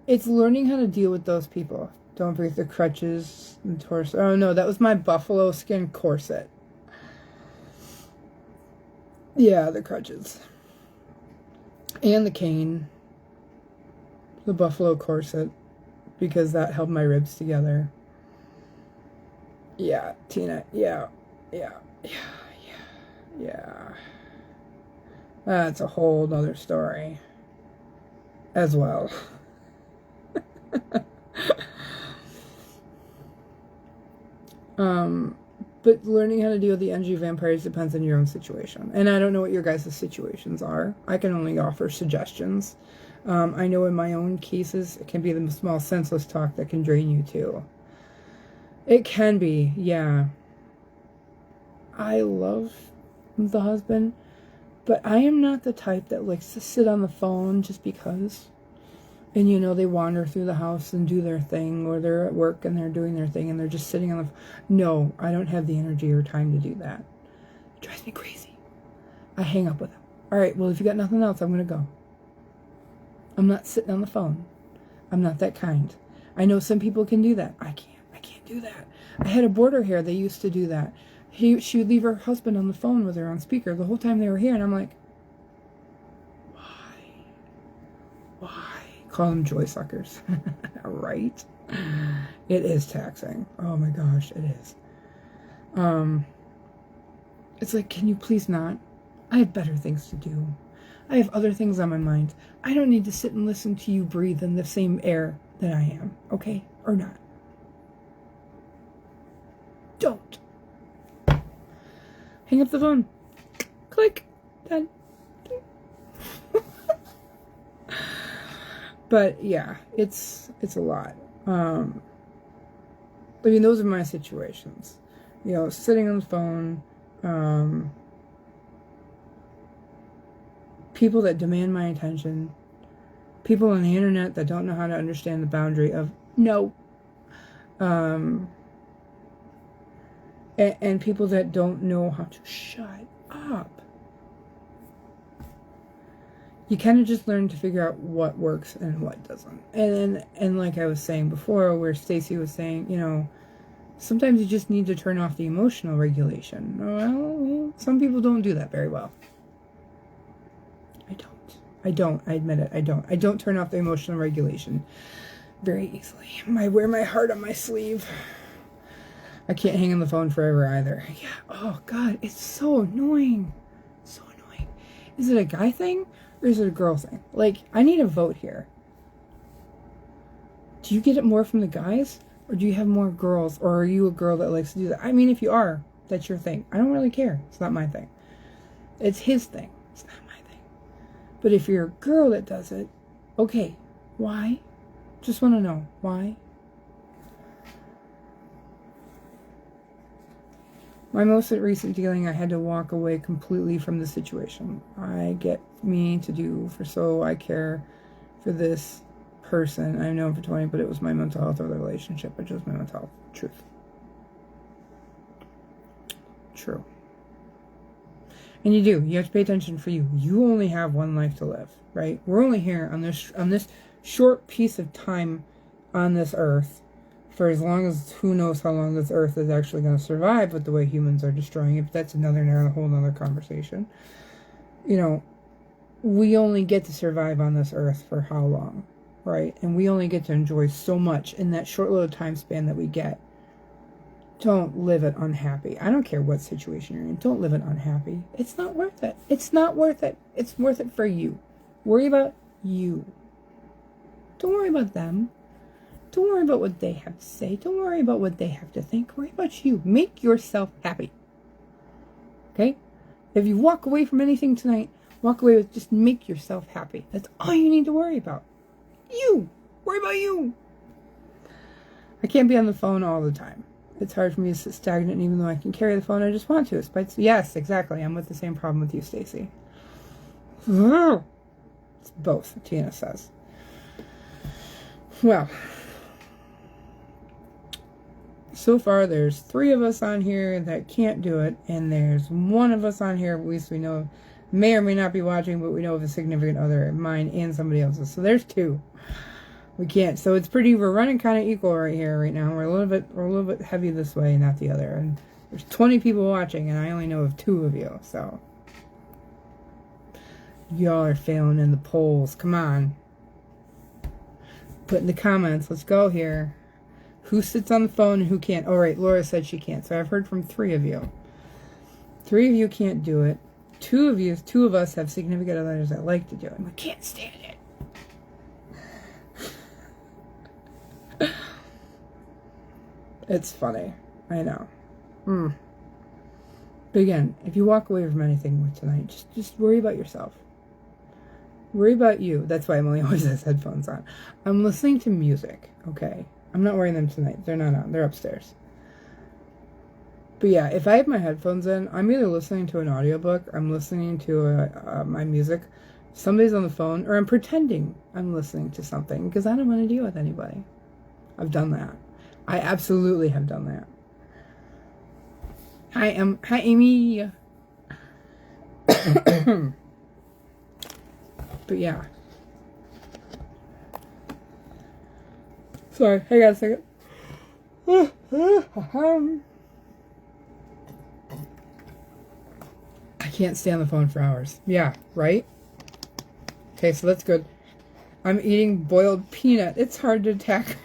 it's learning how to deal with those people. Don't break the crutches and torso. Oh no, that was my buffalo skin corset. Yeah, the crutches. And the cane. The buffalo corset. Because that held my ribs together. Yeah, Tina. Yeah. That's a whole nother story. As well. But learning how to deal with the energy vampires depends on your own situation. And I don't know what your guys' situations are. I can only offer suggestions. I know in my own cases, it can be the small senseless talk that can drain you too. It can be, yeah. I love the husband, but I am not the type that likes to sit on the phone just because. And they wander through the house and do their thing, or they're at work and they're doing their thing and they're just sitting on the No, I don't have the energy or time to do that. It drives me crazy. I hang up with him. All right, well, if you got nothing else, I'm going to go. I'm not sitting on the phone. I'm not that kind. I know some people can do that. I can't do that. I had a boarder here. They used to do that. She would leave her husband on the phone with her on speaker the whole time they were here. And I'm like, why? Call them joy suckers. Right? It is taxing. Oh my gosh, it is. It's like, can you please not? I have better things to do. I have other things on my mind. I don't need to sit and listen to you breathe in the same air that I am. Okay? Or not. Don't. Hang up the phone. Click. Done. But yeah, it's a lot. I mean, those are my situations. You know, sitting on the phone, people that demand my attention, people on the internet that don't know how to understand the boundary of no, and people that don't know how to shut up. You kind of just learn to figure out what works and what doesn't. And like I was saying before, where Stacy was saying, you know, sometimes you just need to turn off the emotional regulation. Well, some people don't do that very well. I don't. I admit it. I don't. I don't turn off the emotional regulation very easily. I wear my heart on my sleeve. I can't hang on the phone forever either. Yeah. Oh, God. It's so annoying. So annoying. Is it a guy thing or is it a girl thing? Like, I need a vote here. Do you get it more from the guys? Or do you have more girls? Or are you a girl that likes to do that? I mean, if you are, that's your thing. I don't really care. It's not my thing. It's his thing. It's not my thing. But if you're a girl that does it, okay. Why? Just want to know. Why? My most recent dealing, I had to walk away completely from the situation. I get me to do for so I care for this person I've known for 20, but it was my mental health of the relationship. It was my mental health. Truth. True. And you do. You have to pay attention for you. You only have one life to live, right? We're only here on this short piece of time on this earth for as long as, who knows how long this earth is actually going to survive with the way humans are destroying it. But that's a whole nother conversation. You know, we only get to survive on this earth for how long, right? And we only get to enjoy so much in that short little time span that we get. Don't live it unhappy. I don't care what situation you're in. Don't live it unhappy. It's not worth it. It's not worth it. It's worth it for you. Worry about you. Don't worry about them. Don't worry about what they have to say. Don't worry about what they have to think. Worry about you. Make yourself happy. Okay? If you walk away from anything tonight, walk away with just make yourself happy. That's all you need to worry about. You. Worry about you. I can't be on the phone all the time. It's hard for me to sit stagnant, and even though I can carry the phone, I just want to. Yes, exactly. I'm with the same problem with you, Stacy. It's both, Tina says. Well, so far there's 3 of us on here that can't do it, and there's 1 of us on here, at least we know, may or may not be watching, but we know of a significant other, mine and somebody else's. So there's 2. We can't. So it's we're running kind of equal right here, right now. We're a little bit heavy this way, not the other. And there's 20 people watching, and I only know of 2 of you. So y'all are failing in the polls. Come on. Put in the comments. Let's go here. Who sits on the phone and who can't? All right, Laura said she can't. So I've heard from 3 of you. 3 of you can't do it. 2 of us have significant others that like to do it. And we can't stand it. It's funny. I know. But again, if you walk away from anything with tonight, just worry about yourself. Worry about you. That's why Emily always has headphones on. I'm listening to music, okay? I'm not wearing them tonight. They're not on. They're upstairs. But yeah, if I have my headphones in, I'm either listening to an audiobook, I'm listening to my music, somebody's on the phone, or I'm pretending I'm listening to something because I don't want to deal with anybody. I've done that. I absolutely have done that. Hi, Amy. But yeah. Sorry, hang on a second. I can't stay on the phone for hours. Yeah, right? Okay, so that's good. I'm eating boiled peanut. It's hard to attack.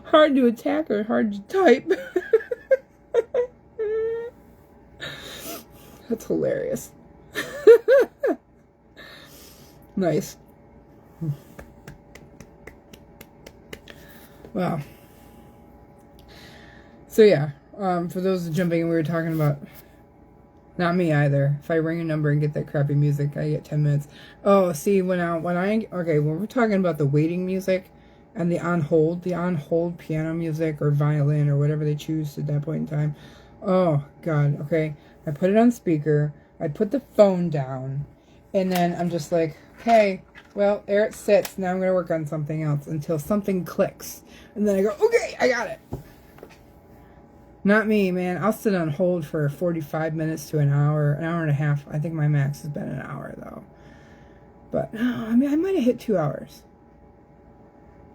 Hard to attack or hard to type. That's hilarious. Nice. Wow. So yeah, for those jumping in, we were talking about Not me either. If I ring a number and get that crappy music, I get 10 minutes. Oh, see, when we're talking about the waiting music and the on hold piano music or violin or whatever they choose at that point in time. Oh, God, okay. I put it on speaker. I put the phone down. And then I'm just like, okay, well, there it sits. Now I'm going to work on something else until something clicks. And then I go, okay, I got it. Not me, man. I'll sit on hold for 45 minutes to an hour and a half. I think my max has been an hour, though. But, I mean, I might have hit 2 hours.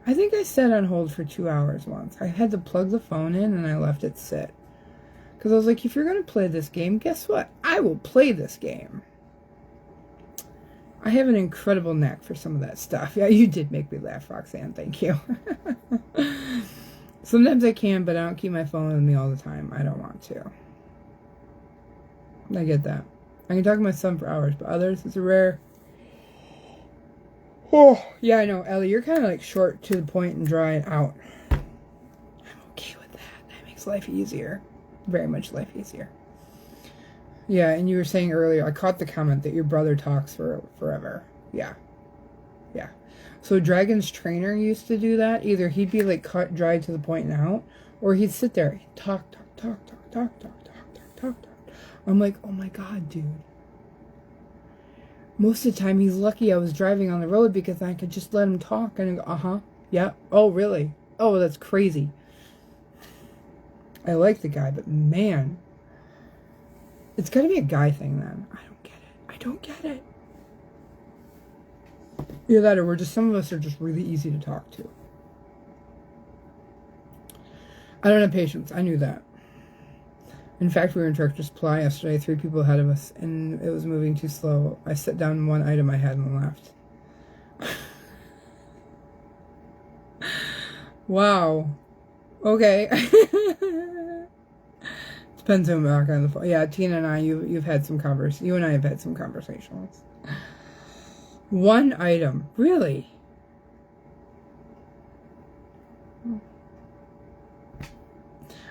I think I sat on hold for 2 hours once. I had to plug the phone in and I left it sit. Because I was like, if you're going to play this game, guess what? I will play this game. I have an incredible knack for some of that stuff. Yeah, you did make me laugh, Roxanne. Thank you. Sometimes I can, but I don't keep my phone with me all the time. I don't want to. I get that. I can talk to my son for hours, but others, it's rare. Oh, yeah, I know. Ellie, you're kind of like short to the point and dry and out. I'm okay with that. That makes life easier. Very much life easier. Yeah, and you were saying earlier, I caught the comment that your brother talks for forever. Yeah. Yeah. So Dragon's trainer used to do that. Either he'd be like cut dry to the point and out, or he'd sit there, he'd talk. I'm like, oh my God, dude. Most of the time he's lucky I was driving on the road because I could just let him talk and go, yeah, oh really? Oh, that's crazy. I like the guy, but man, it's got to be a guy thing then. I don't get it. Either that or some of us are just really easy to talk to. I don't have patience. I knew that. In fact, we were in Tractor Supply yesterday, 3 people ahead of us, and it was moving too slow. I set down one item I had and left. Wow. Okay. Depends on back on the phone. Yeah, Tina and I, you've had some you and I have had some conversations. One item, really?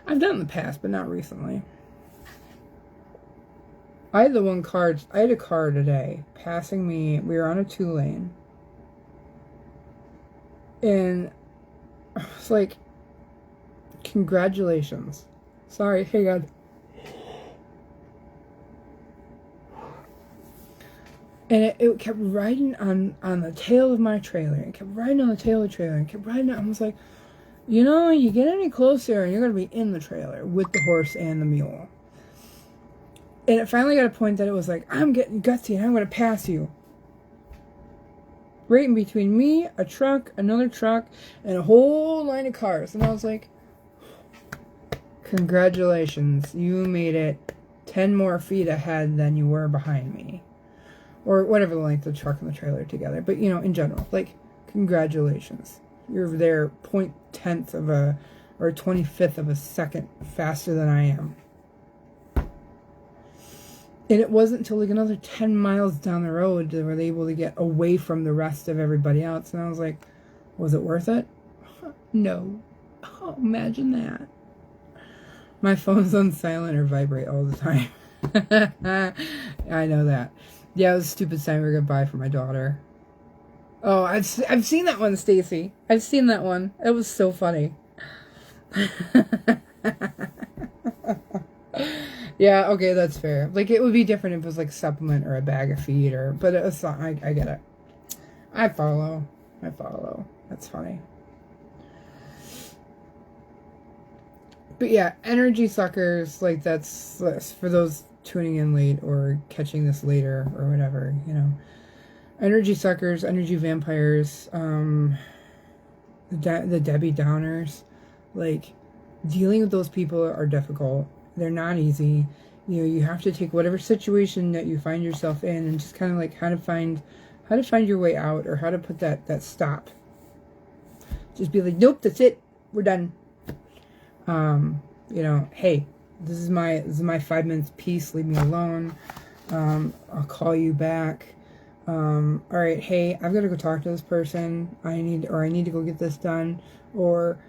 I've done it in the past, but not recently. I had a car today passing me. We were on a 2-lane. And it's like, congratulations. Sorry, hang on. And it kept riding on the tail of my trailer. It kept riding on the tail of the trailer. And kept riding. I was like, you get any closer and you're going to be in the trailer with the horse and the mule. And it finally got a point that it was like, I'm getting gutsy and I'm going to pass you. Right in between me, a truck, another truck, and a whole line of cars. And I was like, congratulations. You made it 10 more feet ahead than you were behind me. Or whatever the length of the truck and the trailer together. But, in general, like, congratulations. You're there 0.10 of a, or 25th of a second faster than I am. And it wasn't until like another 10 miles down the road that we were able to get away from the rest of everybody else. And I was like, was it worth it? No. Oh, imagine that. My phone's on silent or vibrate all the time. I know that. Yeah, it was a stupid sign we were going to buy for my daughter. Oh, I've seen that one, Stacy. I've seen that one. It was so funny. Yeah, okay, that's fair. Like, it would be different if it was like a supplement or a bag of feed but it's not, I get it. I follow. That's funny. But yeah, energy suckers, like that's for those tuning in late or catching this later or whatever, energy suckers, energy vampires, the Debbie Downers, like dealing with those people are difficult. They're not easy. You have to take whatever situation that you find yourself in and just kind of like how to find your way out or how to put that stop. Just be like, nope, that's it. We're done. Hey, this is my 5 minutes peace. Leave me alone. I'll call you back. All right, hey, I've got to go talk to this person. I need to go get this done. Or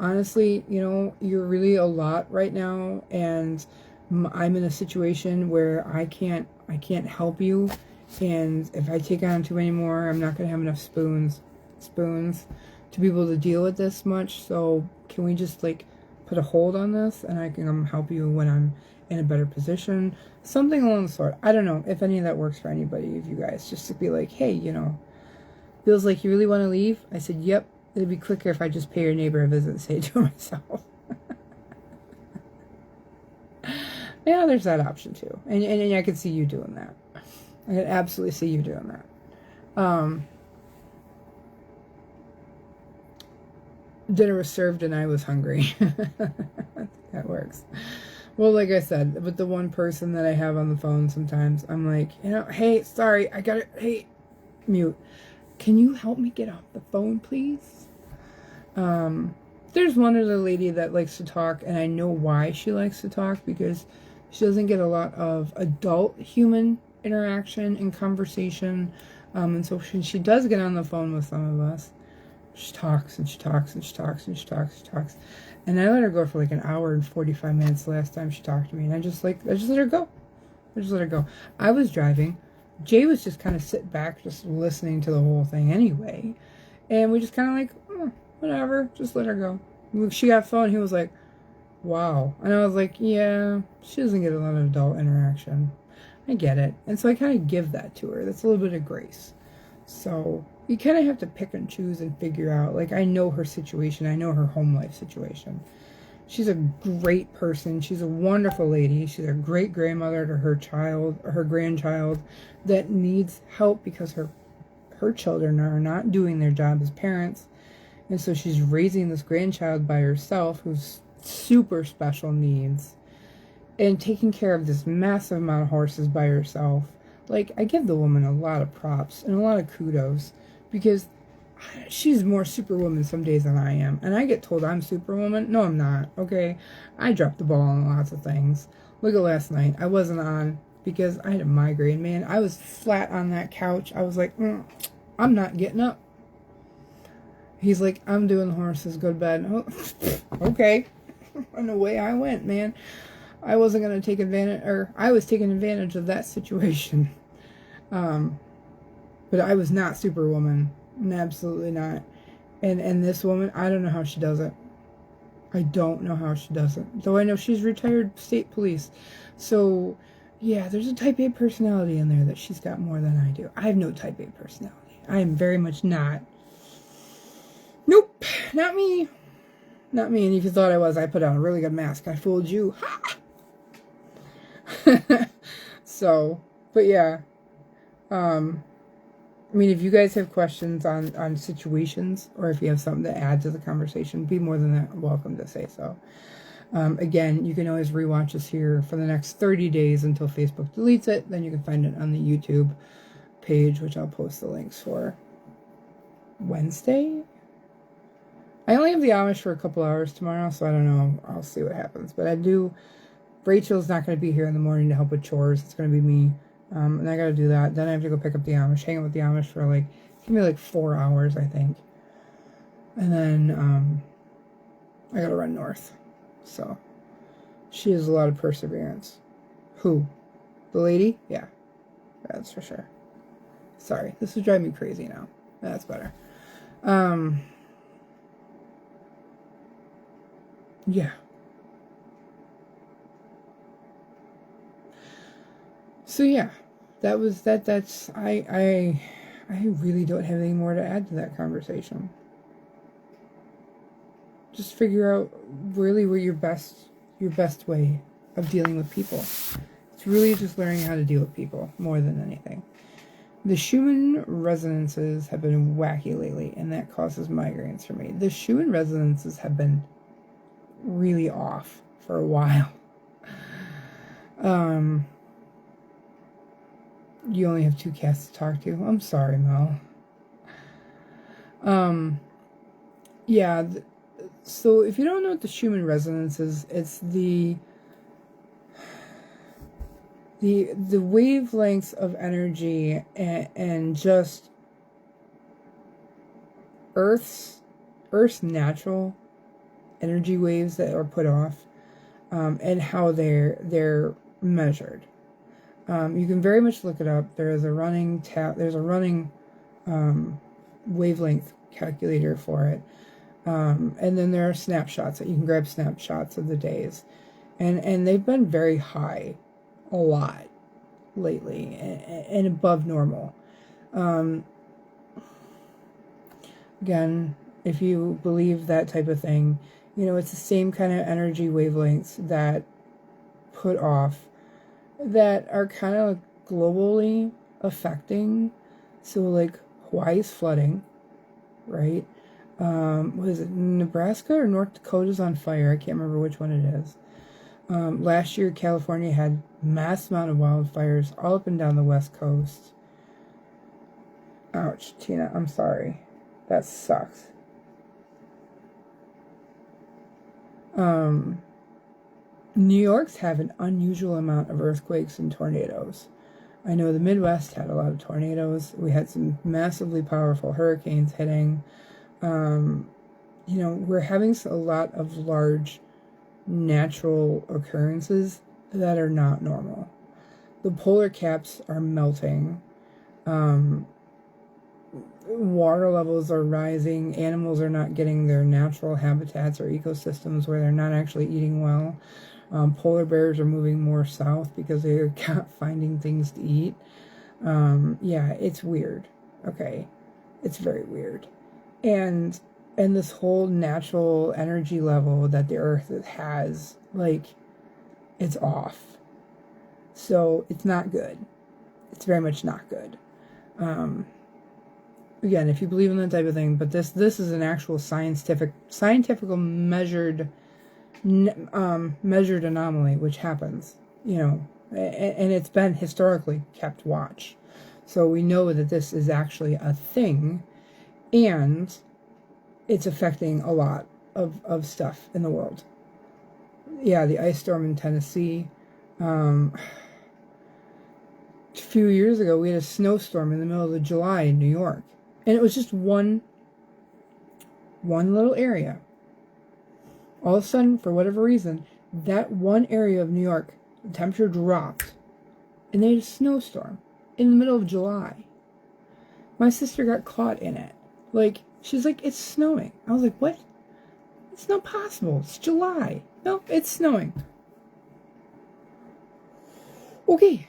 honestly, you're really a lot right now, and I'm in a situation where I can't help you, and if I take on too many more, I'm not going to have enough spoons to be able to deal with this much. So can we just like put a hold on this, and I can help you when I'm in a better position, something along the sort. I don't know if any of that works for anybody of you guys, just to be like, hey, you know, feels like you really want to leave. I said, yep. It'd be quicker if I just pay your neighbor a visit and say it to myself. Yeah, there's that option too. And I could see you doing that. I could absolutely see you doing that. Dinner was served and I was hungry. That works. Well, like I said, with the one person that I have on the phone sometimes, I'm like, you know, hey, sorry, I got it. Hey, mute. Can you help me get off the phone, please? There's one other lady that likes to talk, and I know why she likes to talk, because she doesn't get a lot of adult human interaction and conversation. And so when she does get on the phone with some of us, she talks and she talks and she talks and she talks and she talks. And I let her go for like an hour and 45 minutes the last time she talked to me. And I just let her go. I just let her go. I was driving. Jay was just kind of sitting back, just listening to the whole thing anyway. And we just kind of like, whatever, just let her go. When she got phone, he was like, wow. And I was like, yeah, she doesn't get a lot of adult interaction. I get it. And so I kind of give that to her. That's a little bit of grace. So you kind of have to pick and choose and figure out. Like, I know her situation. I know her home life situation. She's a great person. She's a wonderful lady. She's a great grandmother to her child, or her grandchild, that needs help because her children are not doing their job as parents. And so she's raising this grandchild by herself who's super special needs, and taking care of this massive amount of horses by herself. Like, I give the woman a lot of props and a lot of kudos, because she's more superwoman some days than I am. And I get told I'm superwoman. No, I'm not. Okay? I dropped the ball on lots of things. Look at last night. I wasn't on because I had a migraine, man. I was flat on that couch. I was like, I'm not getting up. He's like, I'm doing the horses, go to bed. Oh, okay. And away I went, man. I wasn't going to take advantage, or I was taking advantage of that situation. But I was not Superwoman. Absolutely not. And this woman, I don't know how she does it. I don't know how she does it. Though I know she's retired state police. So, yeah, there's a type A personality in there that she's got more than I do. I have no type A personality. I am very much not. Nope, not me. Not me. And if you thought I was, I put on a really good mask. I fooled you. So, but yeah. I mean, if you guys have questions on situations, or if you have something to add to the conversation, be more than welcome to say so. Again, you can always rewatch this here for the next 30 days until Facebook deletes it. Then you can find it on the YouTube page, which I'll post the links for Wednesday. I only have the Amish for a couple hours tomorrow, so I don't know. I'll see what happens. But I do. Rachel's not going to be here in the morning to help with chores. It's going to be me. And I got to do that. Then I have to go pick up the Amish, hang out with the Amish for like, it's going to be like 4 hours, I think. And then I got to run north. So she has a lot of perseverance. Who? The lady? Yeah. That's for sure. Sorry. This is driving me crazy now. That's better. Yeah. So yeah, that was that. That's I really don't have any more to add to that conversation. Just figure out really what your best way of dealing with people. It's really just learning how to deal with people more than anything. The Schumann resonances have been wacky lately, and that causes migraines for me. The Schumann resonances have been really off for a while. You only have 2 cats to talk to. I'm sorry, Mel. Yeah. So if you don't know what the Schumann resonance is, it's the wavelengths of energy and just Earth's natural energy waves that are put off and how they're measured. You can very much look it up. There's a running wavelength calculator for it. And then there are snapshots that you can grab snapshots of the days. And they've been very high a lot lately and above normal. Again, if you believe that type of thing, it's the same kind of energy wavelengths that put off that are kind of globally affecting. So like Hawaii's flooding, right? What is it? Nebraska or North Dakota's on fire. I can't remember which one it is. Last year, California had mass amount of wildfires all up and down the West Coast. Ouch, Tina, I'm sorry. That sucks. New York's have an unusual amount of earthquakes and tornadoes. I know the Midwest had a lot of tornadoes. We had some massively powerful hurricanes hitting. We're having a lot of large natural occurrences that are not normal. The polar caps are melting. Water levels are rising. Animals are not getting their natural habitats or ecosystems where they're not actually eating well. Polar bears are moving more south because they're not finding things to eat. It's weird. Okay. It's very weird. And this whole natural energy level that the earth has, it's off. So it's not good. It's very much not good. Again, if you believe in that type of thing, but this is an actual scientific measured anomaly, which happens, and it's been historically kept watch. So we know that this is actually a thing, and it's affecting a lot of stuff in the world. Yeah, the ice storm in Tennessee. A few years ago, we had a snowstorm in the middle of July in New York. And it was just one little area. All of a sudden, for whatever reason, that one area of New York, the temperature dropped. And they had a snowstorm in the middle of July. My sister got caught in it. She's like, it's snowing. I was like, what? It's not possible. It's July. No, it's snowing. Okay.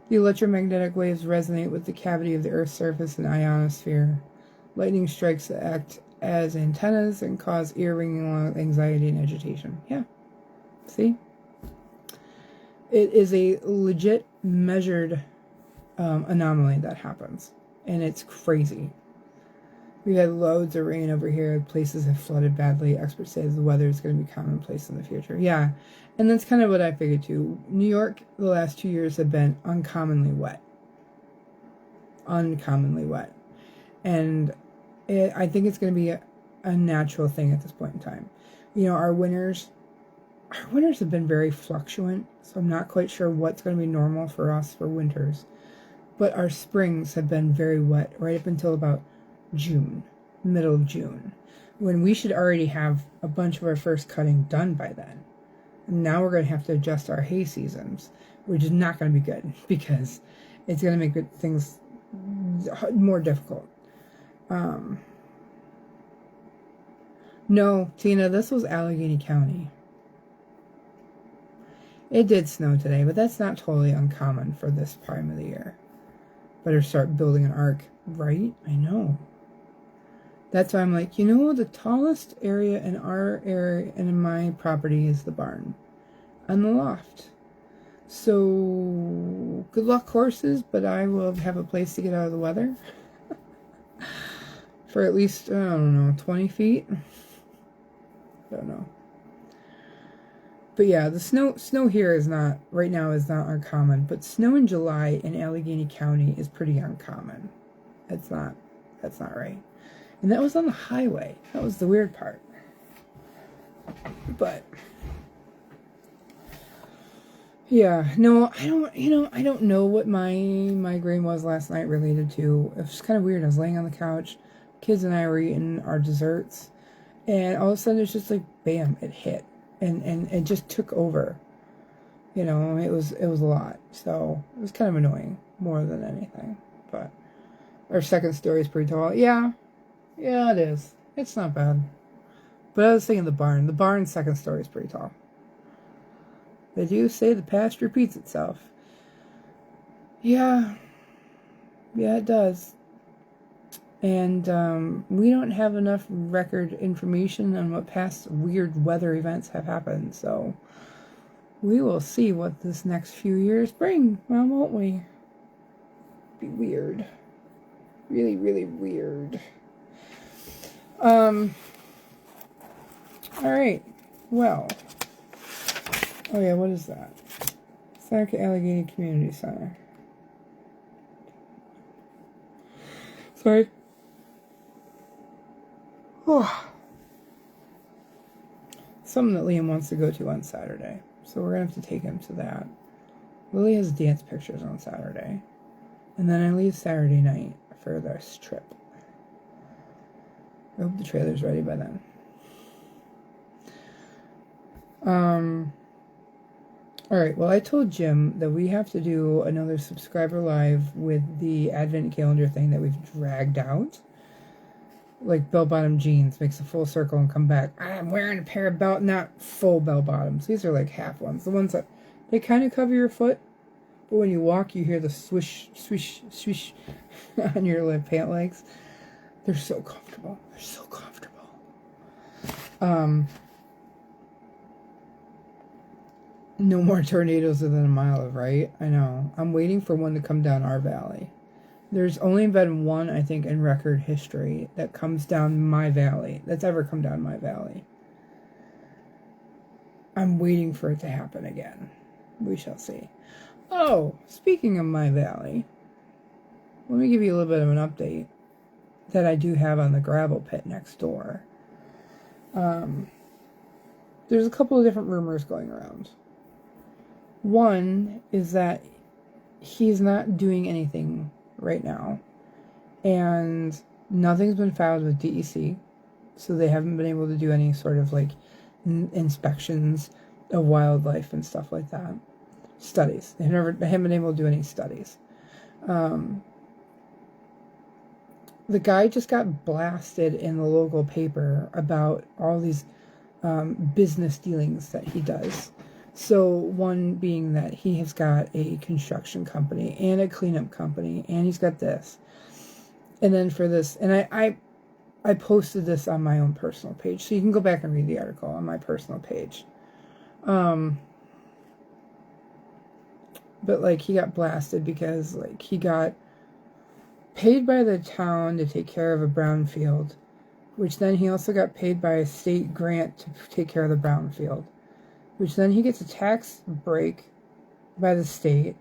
The electromagnetic waves resonate with the cavity of the Earth's surface and ionosphere. Lightning strikes act as antennas and cause ear-ringing anxiety and agitation. Yeah. See? It is a legit measured anomaly that happens. And it's crazy. We had loads of rain over here. Places have flooded badly. Experts say the weather is going to be commonplace in the future. Yeah. And that's kind of what I figured too. New York, the last 2 years have been uncommonly wet. And I think it's going to be a natural thing at this point in time. Our winters have been very fluctuant. So I'm not quite sure what's going to be normal for us for winters. But our springs have been very wet right up until about June, middle of June, when we should already have a bunch of our first cutting done by then. And now we're going to have to adjust our hay seasons, which is not going to be good because it's going to make things more difficult. No, Tina, this was Allegheny County. It did snow today, but that's not totally uncommon for this time of the year. Better start building an ark, right? I know. That's why I'm like, the tallest area in our area and in my property is the barn and the loft. So, good luck, horses, but I will have a place to get out of the weather for at least, 20 feet. I don't know. But yeah, the snow here is not uncommon, but snow in July in Allegheny County is pretty uncommon. That's not right. And that was on the highway. That was the weird part. But yeah, no, I don't know what my migraine was last night related to. It was kind of weird. I was laying on the couch, kids and I were eating our desserts, And all of a sudden, it's just like, bam, it hit. And it just took over. You know, it was a lot. So it was kind of annoying more than anything. But our second story is pretty tall. Yeah, it is. It's not bad. But I was thinking the barn. The barn's second story is pretty tall. They do say the past repeats itself. Yeah, it does. And we don't have enough record information on what past weird weather events have happened. So we will see what this next few years bring. Well, won't we? Be weird. Really, really weird. Alright. Well. Oh yeah, what is that? Seneca Allegheny Community Center. Sorry. Oh. Something that Liam wants to go to on Saturday. So we're going to have to take him to that. Lily has dance pictures on Saturday. And then I leave Saturday night for this trip. I hope the trailer's ready by then. Alright, well I told Jim that we have to do another subscriber live with the advent calendar thing that we've dragged out. Like bell-bottom jeans, makes a full circle and come back. I'm wearing a pair of not full bell-bottoms. These are like half ones. The ones that, they kind of cover your foot, but when you walk you hear the swish, swish, swish on your pant legs. They're so comfortable. They're so comfortable. No more tornadoes within a mile of, right? I know. I'm waiting for one to come down our valley. There's only been one, I think, in record history that comes down my valley. That's ever come down my valley. I'm waiting for it to happen again. We shall see. Oh, speaking of my valley, let me give you a little bit of an update that I do have on the gravel pit next door. There's a couple of different rumors going around. One is that he's not doing anything right now, and nothing's been filed with DEC, so they haven't been able to do any sort of like inspections of wildlife and stuff like that. Studies. They haven't been able to do any studies. The guy just got blasted in the local paper about all these business dealings that he does. So one being that he has got a construction company and a cleanup company, and he's got this. And then for this, and I posted this on my own personal page, so you can go back and read the article on my personal page. But like he got blasted because like he got paid by the town to take care of a brownfield, which then he also got paid by a state grant to take care of the brownfield, which then he gets a tax break by the state,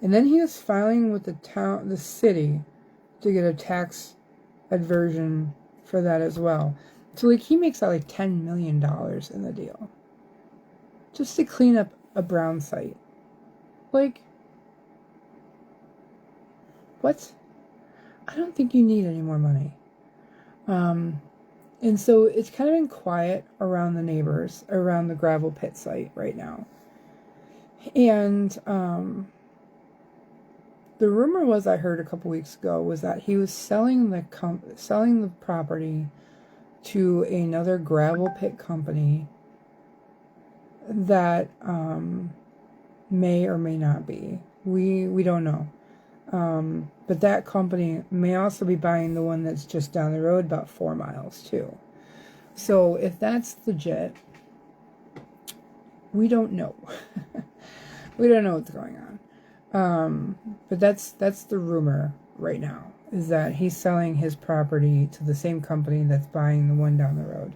and then he is filing with the city to get a tax adversion for that as well. So like he makes out like $10 million in the deal just to clean up a brown site. Like, what? I don't think you need any more money. And so it's kind of been quiet around the neighbors, around the gravel pit site right now. And the rumor was, I heard a couple weeks ago, was that he was selling the property to another gravel pit company that may or may not be. We don't know. But that company may also be buying the one that's just down the road about 4 miles too. So if that's legit, we don't know. We don't know what's going on. But that's the rumor right now, is that he's selling his property to the same company that's buying the one down the road.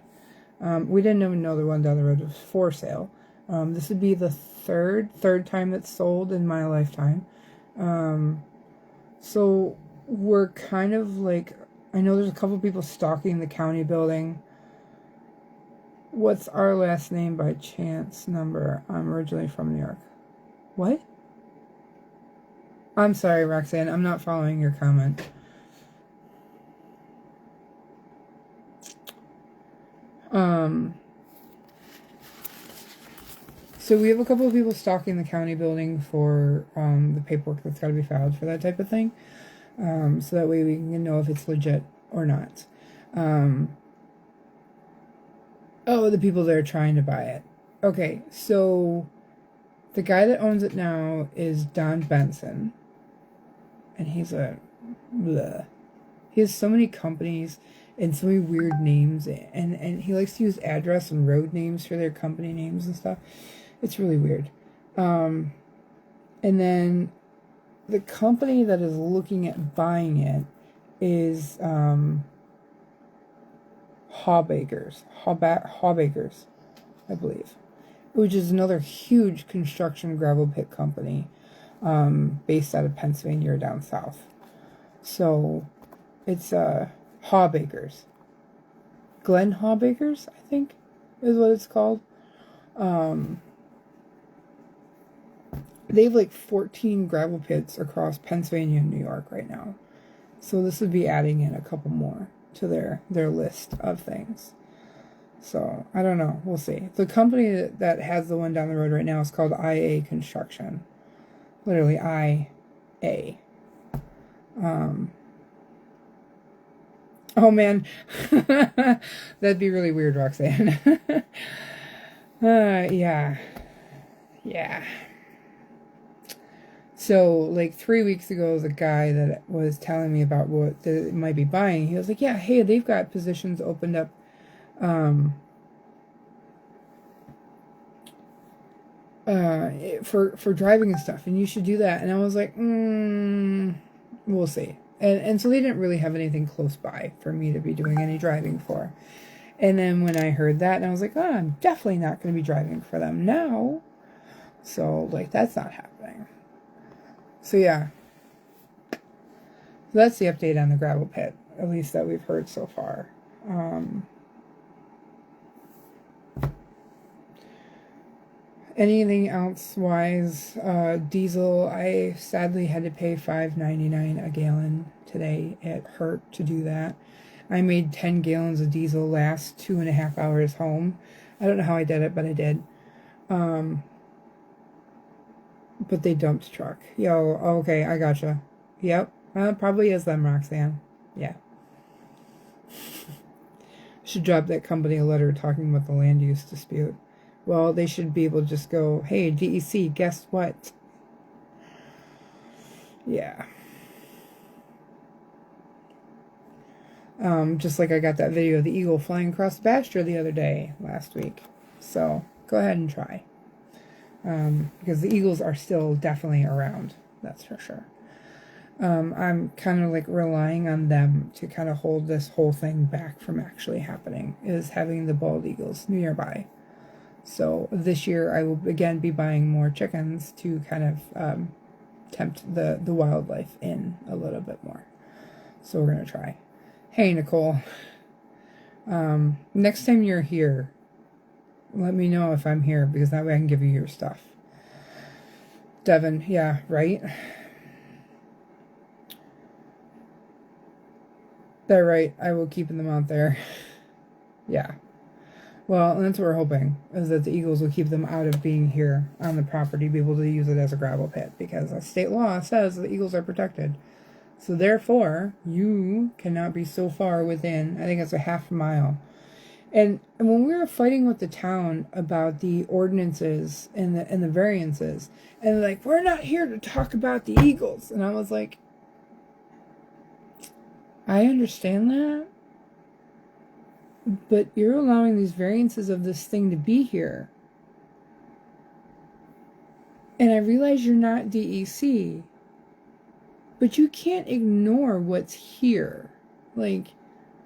We didn't even know the one down the road was for sale. This would be the third time it's sold in my lifetime. So we're kind of like, I know there's a couple people stalking the county building. What's our last name by chance number? I'm originally from New York. What? I'm sorry, Roxanne. I'm not following your comment. So we have a couple of people stalking the county building for the paperwork that's got to be filed for that type of thing. So that way we can know if it's legit or not. The people that are trying to buy it. Okay, so the guy that owns it now is Don Benson. And he's a... bleh. He has so many companies and so many weird names. And he likes to use address and road names for their company names and stuff. It's really weird. And then the company that is looking at buying it is Hawbakers, I believe, which is another huge construction gravel pit company based out of Pennsylvania or down south. So it's Hawbakers. Glenn Hawbakers, I think, is what it's called. They have like 14 gravel pits across Pennsylvania and New York right now. So this would be adding in a couple more to their list of things. So, I don't know. We'll see. The company that has the one down the road right now is called IA Construction. Literally, IA. Oh, man. That'd be really weird, Roxanne. Yeah. Yeah. So, like 3 weeks ago, the guy that was telling me about what they might be buying, he was like, yeah, hey, they've got positions opened up for driving and stuff, and you should do that. And I was like, we'll see. And so they didn't really have anything close by for me to be doing any driving for. And then when I heard that, and I was like, oh, I'm definitely not going to be driving for them now. So, like, that's not happening. So, yeah. So that's the update on the gravel pit, at least that we've heard so far. Anything else wise? Diesel, I sadly had to pay $5.99 a gallon today. It hurt to do that. I made 10 gallons of diesel last 2.5 hours home. I don't know how I did it, but I did. But they dumped truck. Yo, okay, I gotcha. Yep, probably is them, Roxanne. Yeah. Should drop that company a letter talking about the land use dispute. Well, they should be able to just go, hey, DEC, guess what? Yeah. Just like I got that video of the eagle flying across the pasture the other day, last week. So, go ahead and try. Because the eagles are still definitely around. That's for sure. I'm kind of like relying on them to kind of hold this whole thing back from actually happening, is having the bald eagles nearby. So this year I will again be buying more chickens to kind of tempt the wildlife in a little bit more. So we're going to try. Hey, Nicole. Next time you're here, let me know if I'm here, because that way I can give you your stuff. Devin, yeah, right? They're right. I will keep them out there. Yeah. Well, and that's what we're hoping, is that the eagles will keep them out of being here on the property, be able to use it as a gravel pit, because state law says the eagles are protected. So therefore, you cannot be so far within, I think it's a half mile. And when we were fighting with the town about the ordinances and the variances, and they're like, we're not here to talk about the eagles. And I was like, I understand that, but you're allowing these variances of this thing to be here. And I realize you're not DEC, but you can't ignore what's here. Like,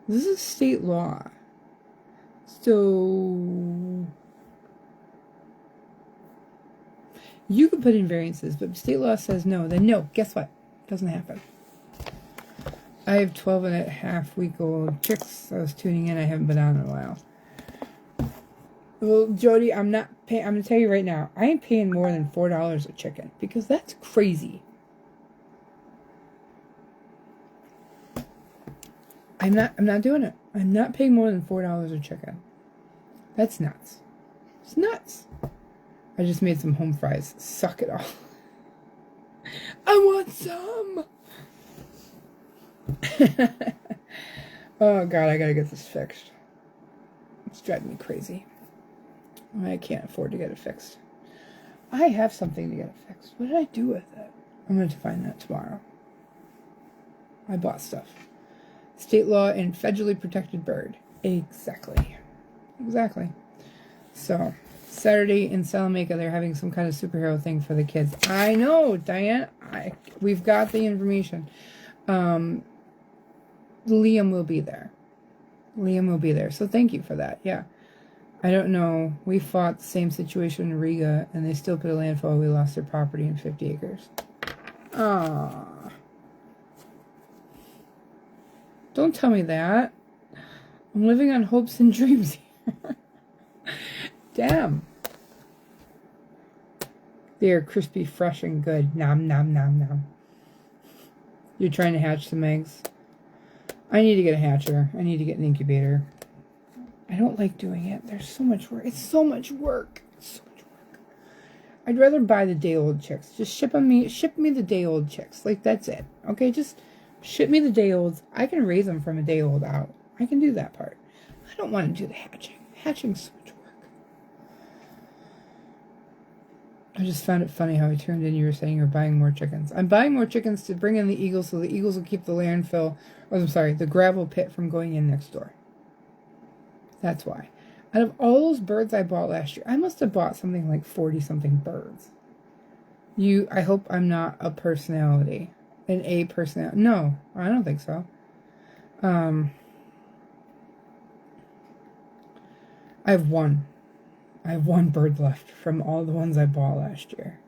this is state law. So you could put in variances, but state law says no. Then no, guess what? Doesn't happen. I have 12.5-week-old chicks. I was tuning in. I haven't been on in a while. Well, Jody, I'm not paying. I'm going to tell you right now, I ain't paying more than $4 a chicken, because that's crazy. I'm not doing it. I'm not paying more than $4 a chicken. That's nuts. It's nuts. I just made some home fries. Suck it all. I want some. Oh, God, I gotta get this fixed. It's driving me crazy. I can't afford to get it fixed. I have something to get it fixed. What did I do with it? I'm going to find that tomorrow. I bought stuff. State law and federally protected bird. Exactly. So, Saturday in Salamanca, they're having some kind of superhero thing for the kids. I know, Diane. We've got the information. Liam will be there. So thank you for that. Yeah. I don't know. We fought the same situation in Riga, and they still put a landfill. We lost their property in 50 acres. Ah. Don't tell me that. I'm living on hopes and dreams here. Damn. They are crispy, fresh, and good. Nom, nom, nom, nom. You're trying to hatch some eggs? I need to get a hatcher. I need to get an incubator. I don't like doing it. There's so much work. It's so much work. I'd rather buy the day-old chicks. Just ship me the day-old chicks. Like, that's it. Okay, just ship me the day-olds. I can raise them from a day-old out. I can do that part. I don't want to do the hatching. Hatching's so much work. I just found it funny how I turned in. You were saying you're buying more chickens. I'm buying more chickens to bring in the eagles so the eagles will keep the landfill, the gravel pit from going in next door. That's why. Out of all those birds I bought last year, I must have bought something like 40-something birds. I hope I'm not a personality. An A personality. No, I don't think so. I have one. I have one bird left from all the ones I bought last year.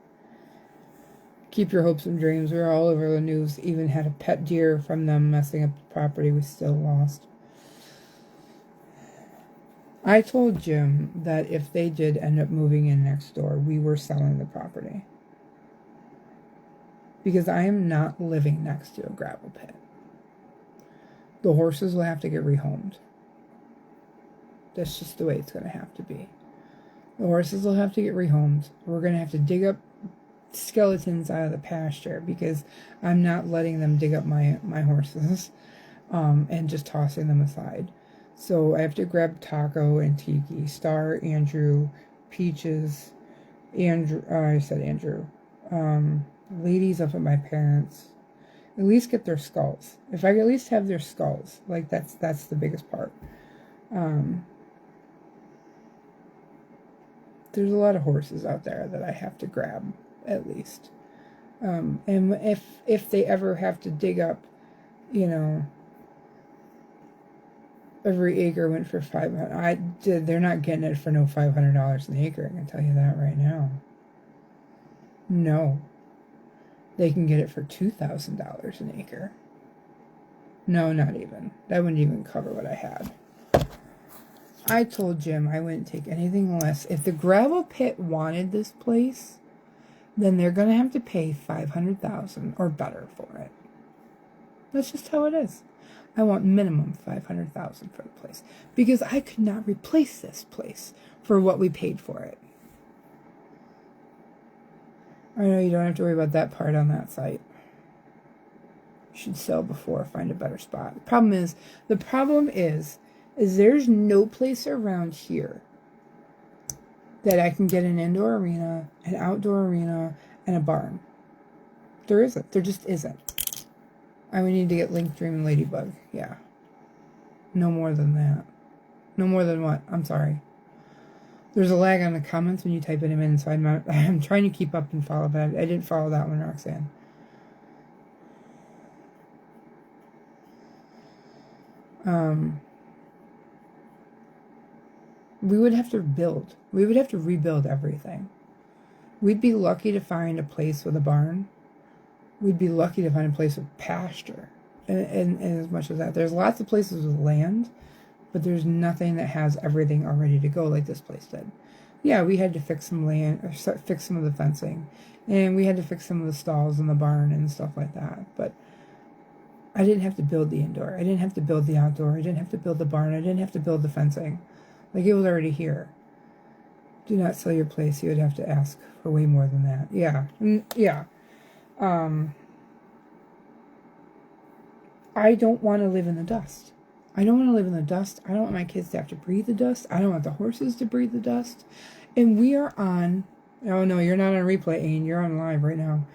Keep your hopes and dreams. We were all over the news. Even had a pet deer from them messing up the property. We still lost. I told Jim that if they did end up moving in next door, we were selling the property. Because I am not living next to a gravel pit. The horses will have to get rehomed. That's just the way it's going to have to be. The horses will have to get rehomed. We're going to have to dig up skeletons out of the pasture because I'm not letting them dig up my horses and just tossing them aside. So I have to grab Taco and Tiki, Star, Andrew, Peaches, Andrew, ladies up at my parents. At least get their skulls. If I could at least have their skulls, like that's the biggest part. There's a lot of horses out there that I have to grab, at least. And if they ever have to dig up, every acre went for $500. They're not getting it for no $500 an acre. I can tell you that right now. No, they can get it for $2,000 an acre. No, not even. That wouldn't even cover what I had. I told Jim I wouldn't take anything less. If the gravel pit wanted this place, then they're going to have to pay $500,000 or better for it. That's just how it is. I want minimum $500,000 for the place because I could not replace this place for what we paid for it. I know you don't have to worry about that part on that site. You should sell before, find a better spot. The problem is there's no place around here that I can get an indoor arena, an outdoor arena, and a barn. There isn't. There just isn't. I would need to get Link, Dream, and Ladybug. Yeah. No more than that. No more than what? I'm sorry. There's a lag on the comments when you type them in, so I'm trying to keep up and follow, but I didn't follow that one, Roxanne. We would have to build. We would have to rebuild everything. We'd be lucky to find a place with a barn. We'd be lucky to find a place with pasture. And as much as that. There's lots of places with land, but there's nothing that has everything all ready to go like this place did. Yeah, we had to fix some land, or fix some of the fencing. And we had to fix some of the stalls in the barn and stuff like that. But I didn't have to build the indoor. I didn't have to build the outdoor. I didn't have to build the barn. I didn't have to build the fencing. Like, it was already here. Do not sell your place. You would have to ask for way more than that. Yeah. Yeah. I don't want to live in the dust. I don't want to live in the dust. I don't want my kids to have to breathe the dust. I don't want the horses to breathe the dust. And we are on... Oh, no, you're not on replay, Ain. You're on live right now.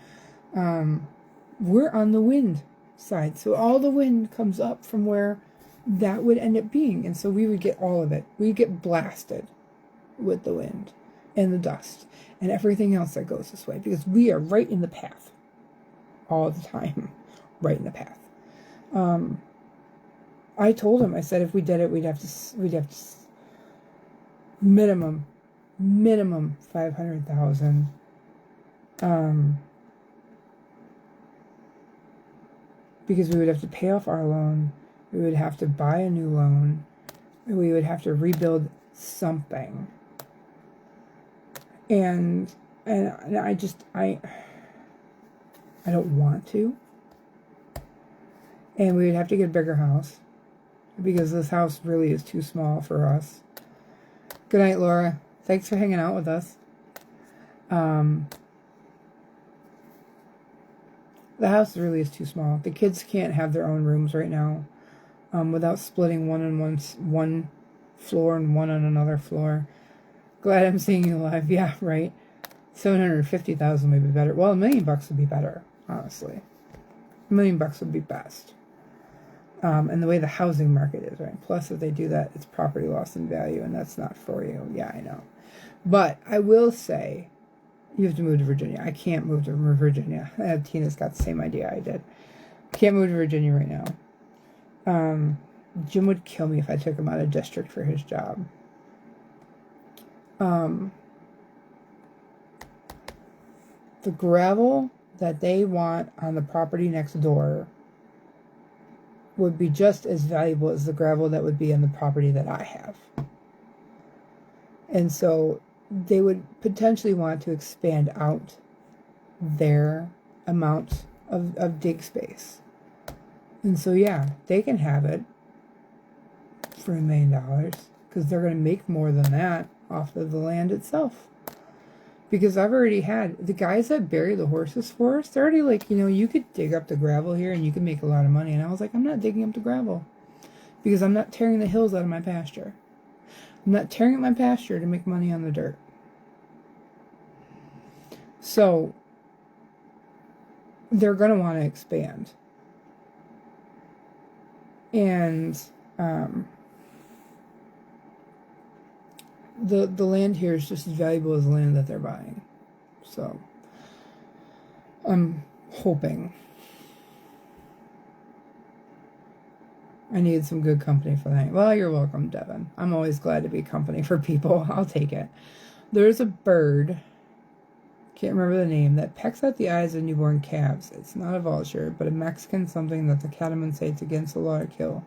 We're on the wind side. So all the wind comes up from where that would end up being. And so we would get all of it. We'd get blasted with the wind and the dust and everything else that goes this way. Because we are right in the path. All the time. Right in the path. I told him, I said, if we did it, we'd have to minimum 500,000. Because we would have to pay off our loan, we would have to buy a new loan, we would have to rebuild something. And I don't want to. And we would have to get a bigger house, because this house really is too small for us. Good night, Laura. Thanks for hanging out with us. The house really is too small. The kids can't have their own rooms right now, without splitting one on one floor and one on another floor. Glad I'm seeing you live. Yeah, right. 750,000 would be better. Well, $1 million would be better, honestly. $1 million would be best. And the way the housing market is, right? Plus, if they do that, it's property loss in value, and that's not for you. Yeah, I know. But I will say, you have to move to Virginia. I can't move to Virginia. Tina's got the same idea I did. Can't move to Virginia right now. Jim would kill me if I took him out of district for his job. The gravel that they want on the property next door would be just as valuable as the gravel that would be on the property that I have. And so they would potentially want to expand out their amount of dig space. And so, yeah, they can have it for $1 million, because they're going to make more than that off of the land itself. Because I've already had the guys that bury the horses for us, they're already like, you could dig up the gravel here and you could make a lot of money. And I was like, I'm not digging up the gravel, because I'm not tearing the hills out of my pasture. I'm not tearing up my pasture to make money on the dirt. So they're going to want to expand. And the land here is just as valuable as the land that they're buying. So I'm hoping. I needed some good company for that. Well, you're welcome, Devin. I'm always glad to be company for people. I'll take it. There's a bird, can't remember the name, that pecks out the eyes of newborn calves. It's not a vulture, but a Mexican something that the cattlemen say it's against the law to kill.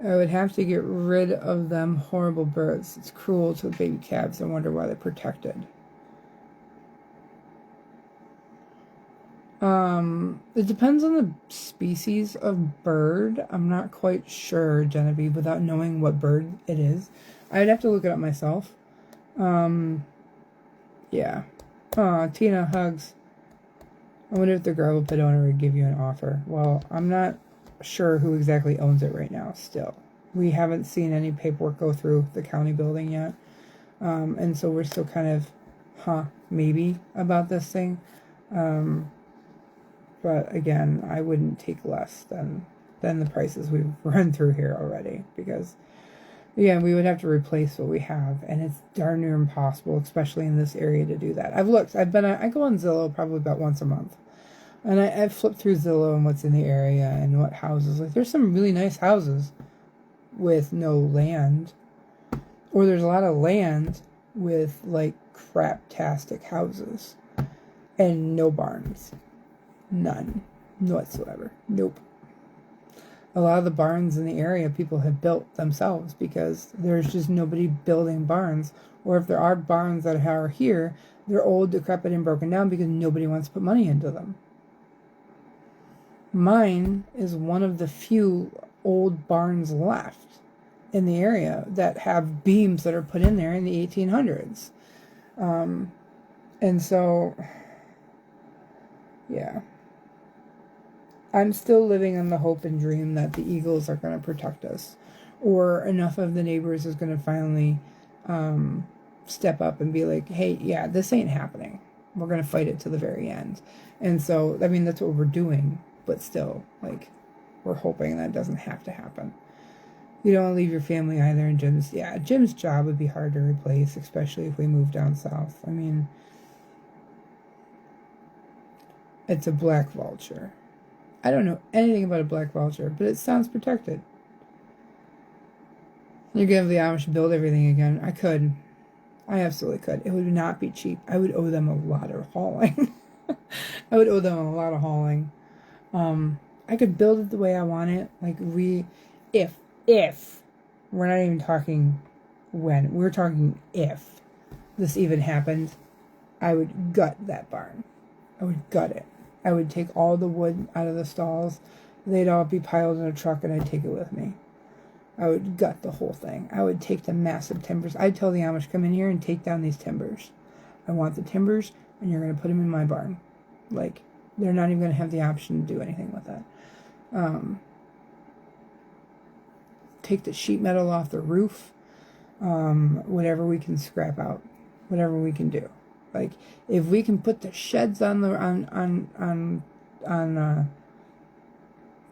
I would have to get rid of them horrible birds. It's cruel to baby calves. I wonder why they're protected. It depends on the species of bird. I'm not quite sure, Genevieve, without knowing what bird it is. I'd have to look it up myself. Yeah. Aw, Tina, hugs. I wonder if the gravel pit owner would give you an offer. Well, I'm not sure who exactly owns it right now still. We haven't seen any paperwork go through the county building yet. And so we're still kind of, maybe about this thing. But again, I wouldn't take less than the prices we've run through here already, because again, we would have to replace what we have, and it's darn near impossible, especially in this area, to do that. I've looked. I go on Zillow probably about once a month, and I've flipped through Zillow and what's in the area and what houses. Like, there's some really nice houses with no land, or there's a lot of land with like crap-tastic houses and no barns. None whatsoever. Nope. A lot of the barns in the area people have built themselves, because there's just nobody building barns. Or if there are barns that are here, they're old, decrepit, and broken down because nobody wants to put money into them. Mine is one of the few old barns left. in the area that have beams that are put in there in the 1800s. And so, yeah. I'm still living on the hope and dream that the Eagles are going to protect us, or enough of the neighbors is going to finally step up and be like, hey, yeah, this ain't happening. We're going to fight it to the very end. And so, I mean, that's what we're doing, but still, like, we're hoping that doesn't have to happen. You don't want to leave your family either. And Jim's job would be hard to replace, especially if we move down south. I mean, it's a black vulture. I don't know anything about a black vulture, but it sounds protected. You're going to have the Amish build everything again. I could. I absolutely could. It would not be cheap. I would owe them a lot of hauling. I would owe them a lot of hauling. I could build it the way I want it. Like, if, we're not even talking when, we're talking if this even happened, I would gut that barn. I would gut it. I would take all the wood out of the stalls. They'd all be piled in a truck and I'd take it with me. I would gut the whole thing. I would take the massive timbers. I'd tell the Amish, come in here and take down these timbers. I want the timbers and you're going to put them in my barn. Like, they're not even going to have the option to do anything with that. Take the sheet metal off the roof. Whatever we can scrap out. Whatever we can do. Like, if we can put the sheds on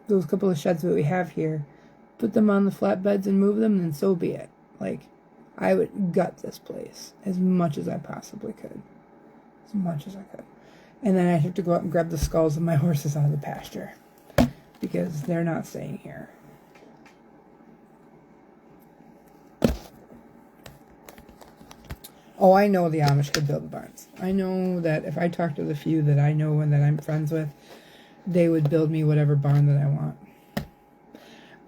those couple of sheds that we have here, put them on the flatbeds and move them, then so be it. Like, I would gut this place as much as I possibly could. As much as I could. And then I'd have to go out and grab the skulls of my horses out of the pasture. Because they're not staying here. Oh, I know the Amish could build barns. I know that if I talk to the few that I know and that I'm friends with, they would build me whatever barn that I want.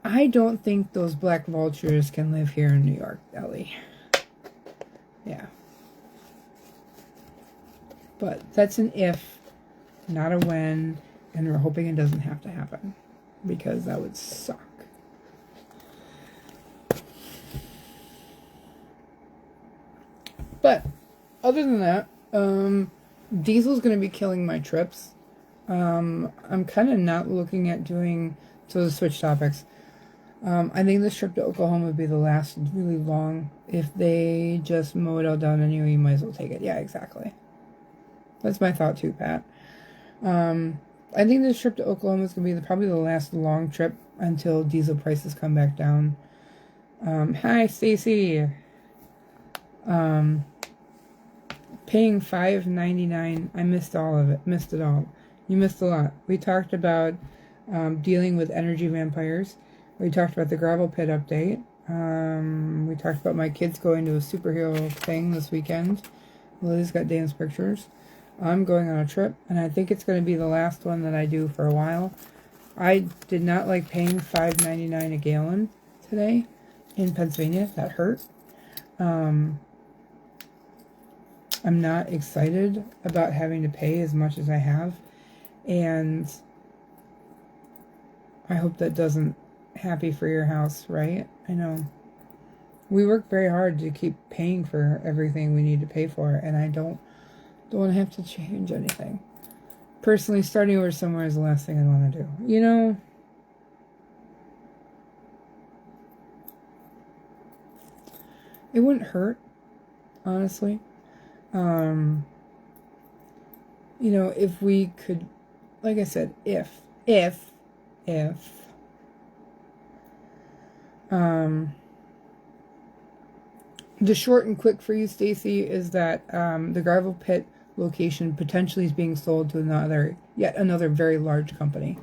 I don't think those black vultures can live here in New York, Ellie. Yeah. But that's an if, not a when, and we're hoping it doesn't have to happen. Because that would suck. But other than that, Diesel's going to be killing my trips. I'm kind of not looking at doing, so to switch topics. I think this trip to Oklahoma would be the last really long. If they just mow it all down anyway, you might as well take it. Yeah, exactly. That's my thought too, Pat. I think this trip to Oklahoma is going to be probably the last long trip until diesel prices come back down. Hi, Stacy. Paying $5.99. I missed all of it. Missed it all. You missed a lot. We talked about dealing with energy vampires. We talked about the gravel pit update. We talked about my kids going to a superhero thing this weekend. Lily's got dance pictures. I'm going on a trip, and I think it's going to be the last one that I do for a while. I did not like paying $5.99 a gallon today in Pennsylvania. That hurt. I'm not excited about having to pay as much as I have, and I hope that doesn't happy for your house, right? I know. We work very hard to keep paying for everything we need to pay for, and I don't want to have to change anything. Personally, starting over somewhere is the last thing I want to do. You know? It wouldn't hurt, honestly. You know, if we could, like I said, if, the short and quick for you, Stacy, is that the gravel pit location potentially is being sold to yet another very large company.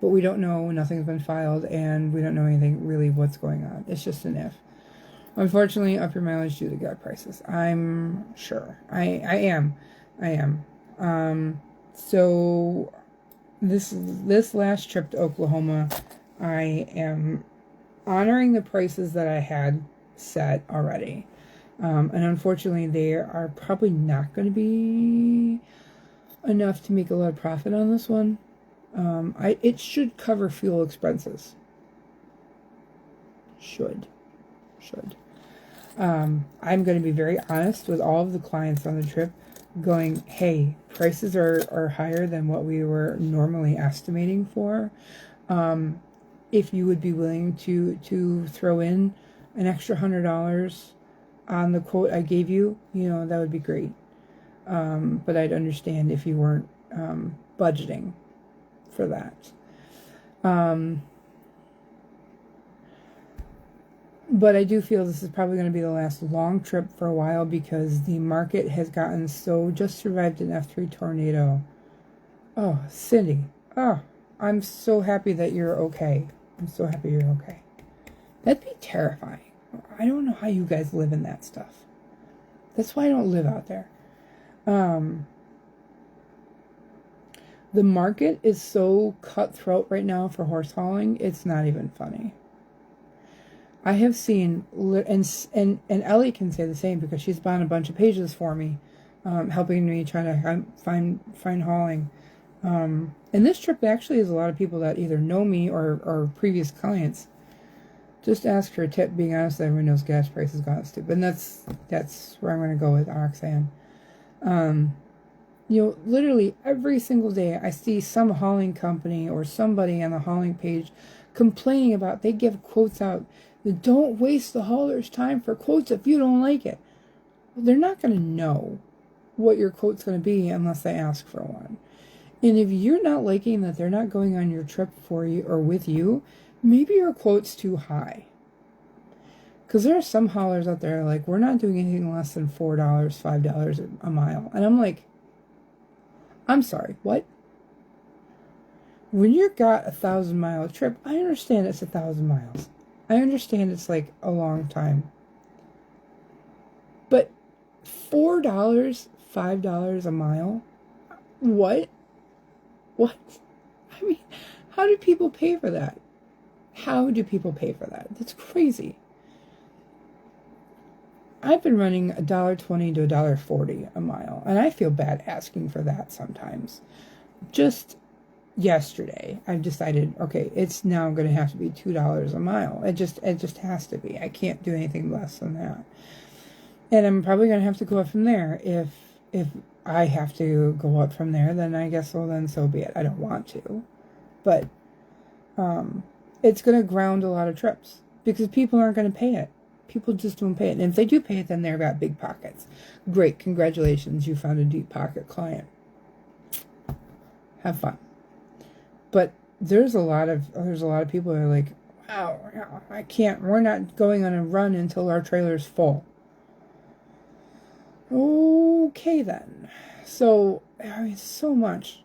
But we don't know, nothing's been filed, and we don't know anything really what's going on. It's just an if. Unfortunately, up your mileage due to gas prices. I'm sure. I am. So this last trip to Oklahoma, I am honoring the prices that I had set already. And unfortunately, they are probably not going to be enough to make a lot of profit on this one. It should cover fuel expenses. Should. Should. I'm going to be very honest with all of the clients on the trip, going, hey, prices are higher than what we were normally estimating for. If you would be willing to throw in an extra $100 on the quote I gave you, that would be great. But I'd understand if you weren't budgeting for that. But I do feel this is probably going to be the last long trip for a while because the market has gotten so, just survived an F3 tornado. Oh, Cindy. Oh, I'm so happy that you're okay. I'm so happy you're okay. That'd be terrifying. I don't know how you guys live in that stuff. That's why I don't live out there. The market is so cutthroat right now for horse hauling, it's not even funny. I have seen, and Ellie can say the same because she's bought a bunch of pages for me, helping me try to find hauling. And this trip actually is a lot of people that either know me or previous clients. Just ask for a tip. Being honest, everyone knows gas prices gone stupid, and that's where I'm going to go with Roxanne. Literally every single day I see some hauling company or somebody on the hauling page complaining about they give quotes out. Don't waste the hauler's time for quotes if you don't like it. Well, they're not going to know what your quote's going to be unless they ask for one. And if you're not liking that they're not going on your trip for you or with you, maybe your quote's too high. Because there are some haulers out there like, we're not doing anything less than $4, $5 a mile. And I'm like, I'm sorry, what? When you've got a 1,000-mile trip, I understand it's 1,000 miles. I understand it's like a long time. But $4, $5 a mile? What? What? I mean, how do people pay for that? How do people pay for that? That's crazy. I've been running $1.20 to $1.40 a mile, and I feel bad asking for that sometimes. Just yesterday, I've decided, okay, it's now going to have to be $2 a mile. It just has to be. I can't do anything less than that. And I'm probably going to have to go up from there. If I have to go up from there, then I guess, well, then so be it. I don't want to. But it's going to ground a lot of trips because people aren't going to pay it. People just don't pay it. And if they do pay it, then they've got big pockets. Great. Congratulations. You found a deep pocket client. Have fun. But there's a lot of people that are like, wow, I can't. We're not going on a run until our trailer's full. Okay, then. So, I mean, so much.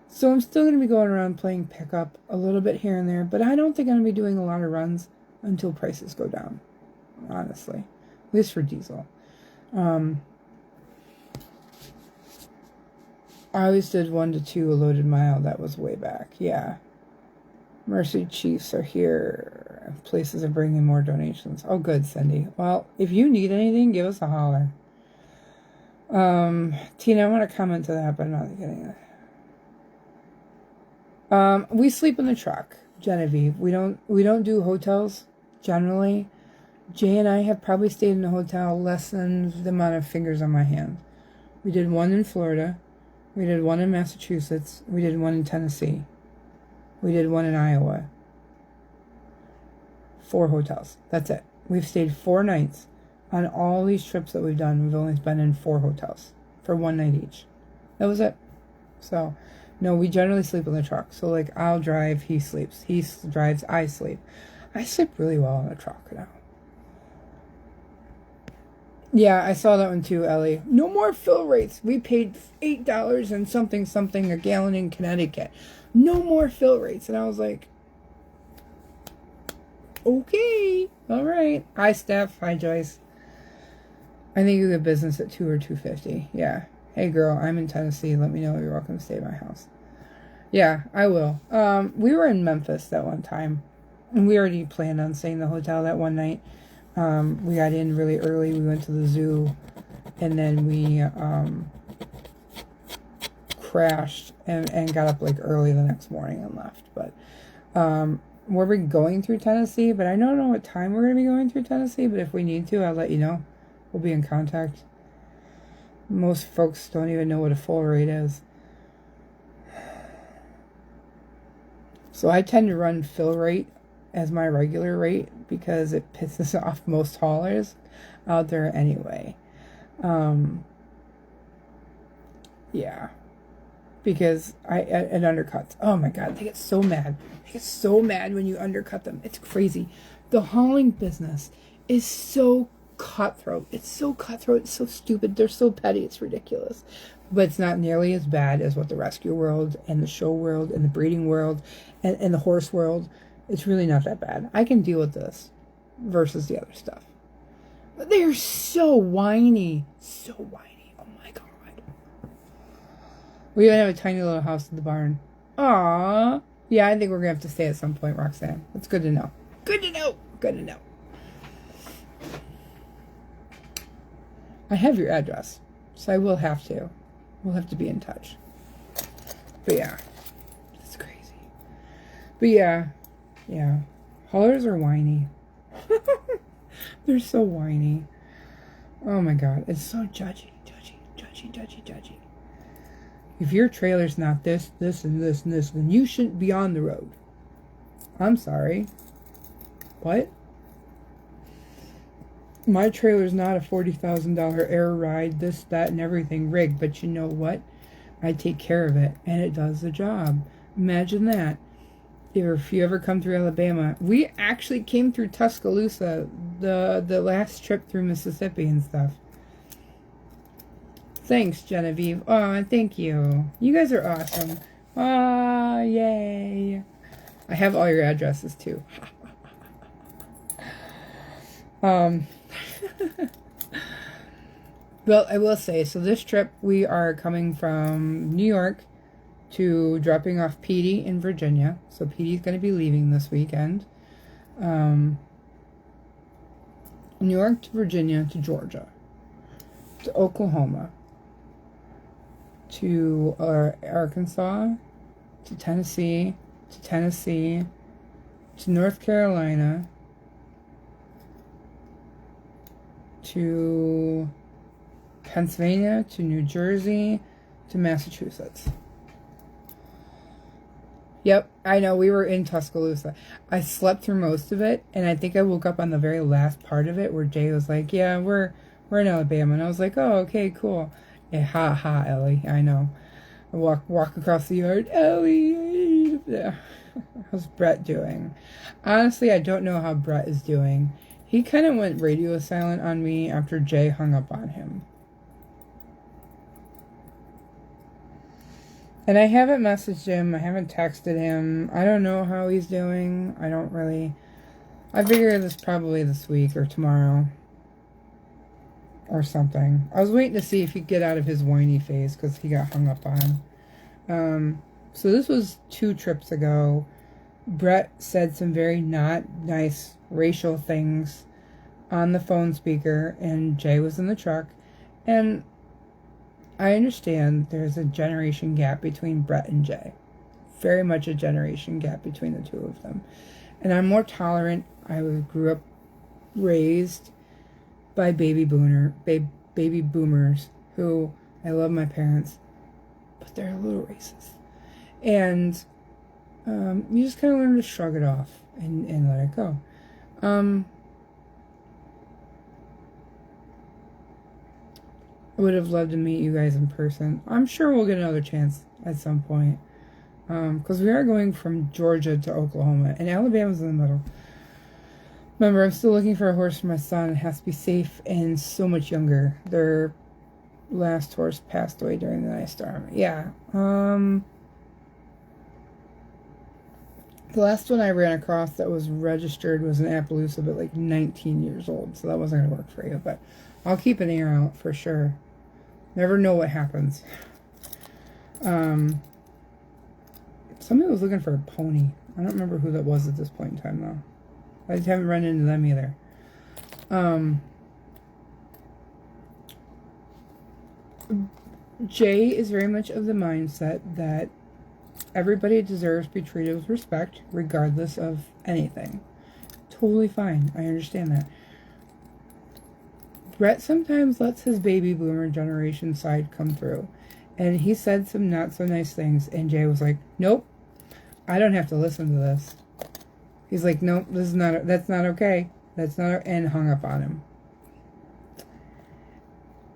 So I'm still going to be going around playing pickup a little bit here and there, but I don't think I'm going to be doing a lot of runs until prices go down, honestly. At least for diesel. I always did 1 to 2 a loaded mile. That was way back. Yeah. Mercy Chiefs are here. Places are bringing more donations. Oh, good, Cindy. Well, if you need anything, give us a holler. Tina, I want to comment to that, but I'm not getting it. We sleep in the truck, Genevieve. We don't do hotels generally. Jay and I have probably stayed in a hotel less than the amount of fingers on my hand. We did one in Florida. We did one in Massachusetts. We did one in Tennessee. We did one in Iowa. 4 hotels. That's it. We've stayed 4 nights. On all these trips that we've done, we've only been in 4 hotels for 1 night each. That was it. So, no, we generally sleep in the truck. So, like, I'll drive, he sleeps. He drives, I sleep. I sleep really well in the truck now. Yeah, I saw that one too, Ellie. No more fill rates. We paid $8 and something a gallon in Connecticut. No more fill rates. And I was like, okay, all right. Hi, Steph. Hi, Joyce. I think you get business at $2 or $2.50. Yeah. Hey, girl, I'm in Tennessee. Let me know. You're welcome to stay at my house. Yeah, I will. We were in Memphis that one time, and we already planned on staying in the hotel that one night. We got in really early. We went to the zoo, and then we crashed and got up like early the next morning and left. But where we're going through Tennessee, but I don't know what time we're going to be going through Tennessee, but if we need to, I'll let you know. We'll be in contact. Most folks don't even know what a full rate is. So I tend to run fill rate as my regular rate because it pisses off most haulers out there anyway. Yeah. Because it undercuts. Oh my God, they get so mad. They get so mad when you undercut them. It's crazy. The hauling business is so cutthroat. It's so cutthroat. It's so stupid. They're so petty. It's ridiculous. But it's not nearly as bad as what the rescue world and the show world and the breeding world and the horse world. It's really not that bad. I can deal with this versus the other stuff. But they're so whiny. So whiny. Oh my God. We even have a tiny little house in the barn. Aww. Yeah, I think we're going to have to stay at some point, Roxanne. That's good to know. Good to know. Good to know. I have your address, so I will have to. We'll have to be in touch. But yeah, it's crazy. But yeah. Haulers are whiny. They're so whiny. Oh my God, it's so judgy. If your trailer's not this, and this, and this, then you shouldn't be on the road. I'm sorry. What? My trailer's not a $40,000 air ride, this, that, and everything rig, but you know what? I take care of it, and it does the job. Imagine that. If you ever come through Alabama, we actually came through Tuscaloosa, the last trip through Mississippi and stuff. Thanks, Genevieve. Oh, thank you. You guys are awesome. Ah, yay. I have all your addresses, too. Well, I will say, so this trip, we are coming from New York to dropping off Petey in Virginia. So Petey's going to be leaving this weekend. New York to Virginia to Georgia to Oklahoma to Arkansas to Tennessee to North Carolina to Pennsylvania to New Jersey to Massachusetts. Yep, I know, we were in Tuscaloosa. I slept through most of it, and I think I woke up on the very last part of it where Jay was like, yeah, we're in Alabama. And I was like, oh, okay, cool. Yeah, ha, Ellie, I know. I walk across the yard. Ellie, how's Brett doing? Honestly, I don't know how Brett is doing. He kind of went radio silent on me after Jay hung up on him. And I haven't messaged him. I haven't texted him. I don't know how he's doing. I figure this probably this week or tomorrow. Or something. I was waiting to see if he'd get out of his whiny phase because he got hung up on. So this was 2 trips ago. Brett said some very not nice racial things on the phone speaker, and Jay was in the truck. And I understand there's a generation gap between Brett and Jay. Very much a generation gap between the two of them. And I'm more tolerant. I grew up raised by baby boomers who, I love my parents, but they're a little racist. And you just kind of learn to shrug it off and let it go. I would have loved to meet you guys in person. I'm sure we'll get another chance at some point. Because we are going from Georgia to Oklahoma, and Alabama's in the middle. Remember, I'm still looking for a horse for my son. It has to be safe and so much younger. Their last horse passed away during the ice storm. Yeah. The last one I ran across that was registered was in Appaloosa, but like 19 years old. So that wasn't going to work for you. But I'll keep an ear out for sure. Never know what happens. Somebody was looking for a pony. I don't remember who that was at this point in time, though. I just haven't run into them either. Jay is very much of the mindset that everybody deserves to be treated with respect, regardless of anything. Totally fine. I understand that. Brett sometimes lets his baby boomer generation side come through. And he said some not so nice things. And Jay was like, nope, I don't have to listen to this. He's like, nope, that's not okay. That's not, and hung up on him.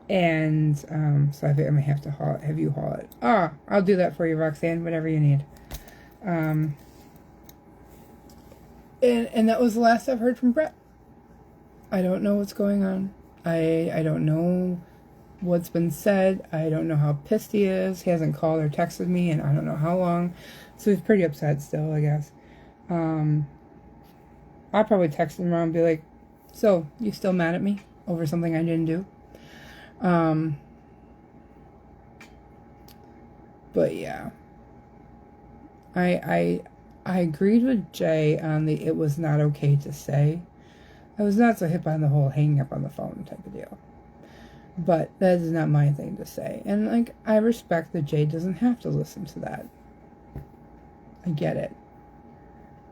And so I think I'm going to have to have you haul it. I'll do that for you, Roxanne, whatever you need. And that was the last I've heard from Brett. I don't know what's going on. I don't know what's been said. I don't know how pissed he is. He hasn't called or texted me in I don't know how long. So he's pretty upset still, I guess. I'll probably text him around and be like, so, you still mad at me over something I didn't do? But yeah. I agreed with Jay on the it was not okay to say. I was not so hip on the whole hanging up on the phone type of deal. But that is not my thing to say. And, like, I respect that Jay doesn't have to listen to that. I get it.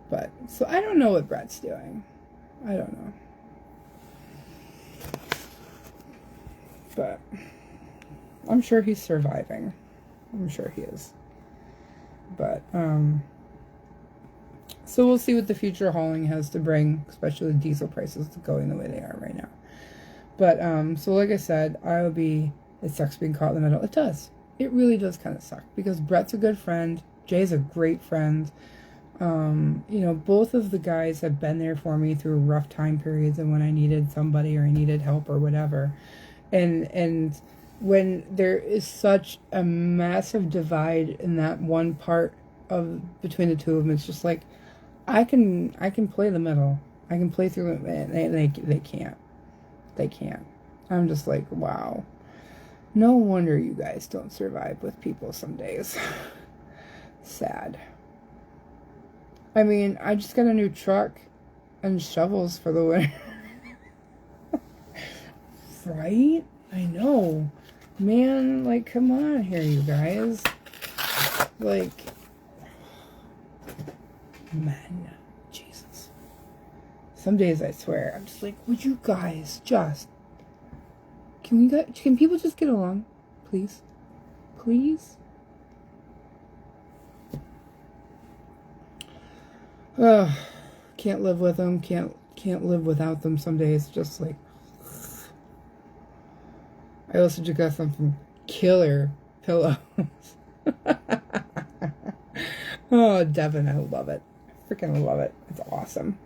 But, so I don't know what Brett's doing. I don't know. But, I'm sure he's surviving. I'm sure he is. But, so we'll see what the future hauling has to bring, especially with diesel prices going the way they are right now. But, so like I said, it sucks being caught in the middle. It does. It really does kind of suck. Because Brett's a good friend. Jay's a great friend. Both of the guys have been there for me through rough time periods and when I needed somebody or I needed help or whatever. And when there is such a massive divide in that one part between the two of them, it's just like, I can play the middle. I can play through it, and they can't. They can't. I'm just like, wow. No wonder you guys don't survive with people some days. Sad. I mean, I just got a new truck and shovels for the winter. Right? I know. Man, like, come on here, you guys. Like, man, Jesus. Some days I swear, I'm just like, would you guys just... Can people just get along? Please? Please? Can't live with them. Can't live without them some days. Just like... I also just got some killer pillows. Oh, Devin, I love it. I freaking love it. It's awesome.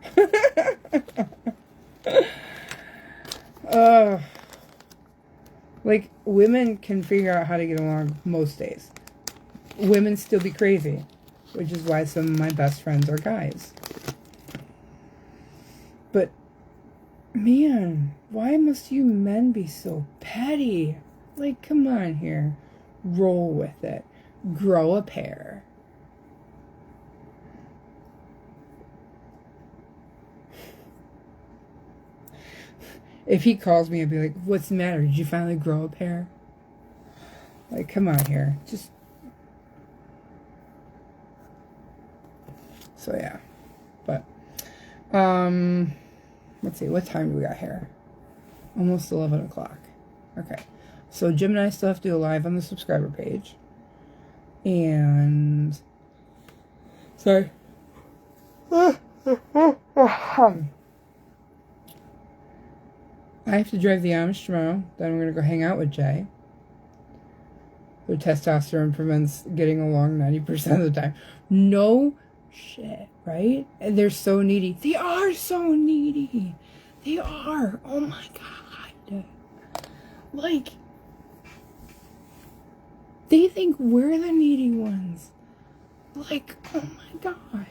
Like, women can figure out how to get along most days. Women still be crazy, which is why some of my best friends are guys. But, man, why must you men be so petty? Like, come on here. Roll with it. Grow a pair. If he calls me, I'd be like, what's the matter? Did you finally grow a pair? Like, come on here. Just... So, yeah. But, let's see. What time do we got here? Almost 11 o'clock. Okay. So, Jim and I still have to do a live on the subscriber page. And... Sorry. I have to drive the Amish tomorrow. Then I'm going to go hang out with Jay. The testosterone prevents getting along 90% of the time. No shit, right? And they're so needy. They are so needy. They are. Oh my God. Like, they think we're the needy ones. Like, oh my God.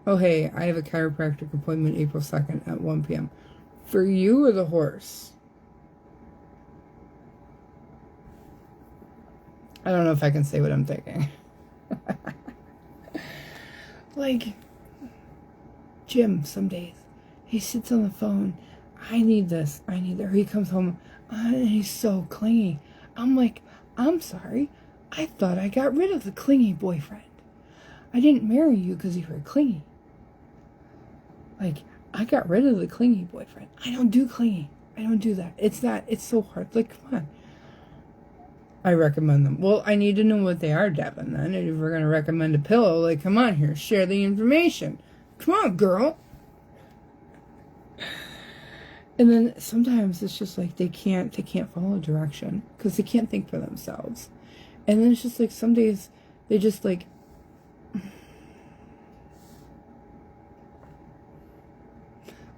Oh, hey, I have a chiropractic appointment April 2nd at 1 p.m. For you or the horse? I don't know if I can say what I'm thinking. Like, Jim, some days, he sits on the phone. I need this. I need that. Or he comes home and he's so clingy. I'm like, I'm sorry. I thought I got rid of the clingy boyfriend. I didn't marry you because you were clingy. Like, I got rid of the clingy boyfriend. I don't do clingy. I don't do that. It's so hard. Like, come on. I recommend them. Well, I need to know what they are, Devin, then. If we're going to recommend a pillow, like, come on here. Share the information. Come on, girl. And then sometimes it's just like they can't follow direction because they can't think for themselves. And then it's just like some days they just like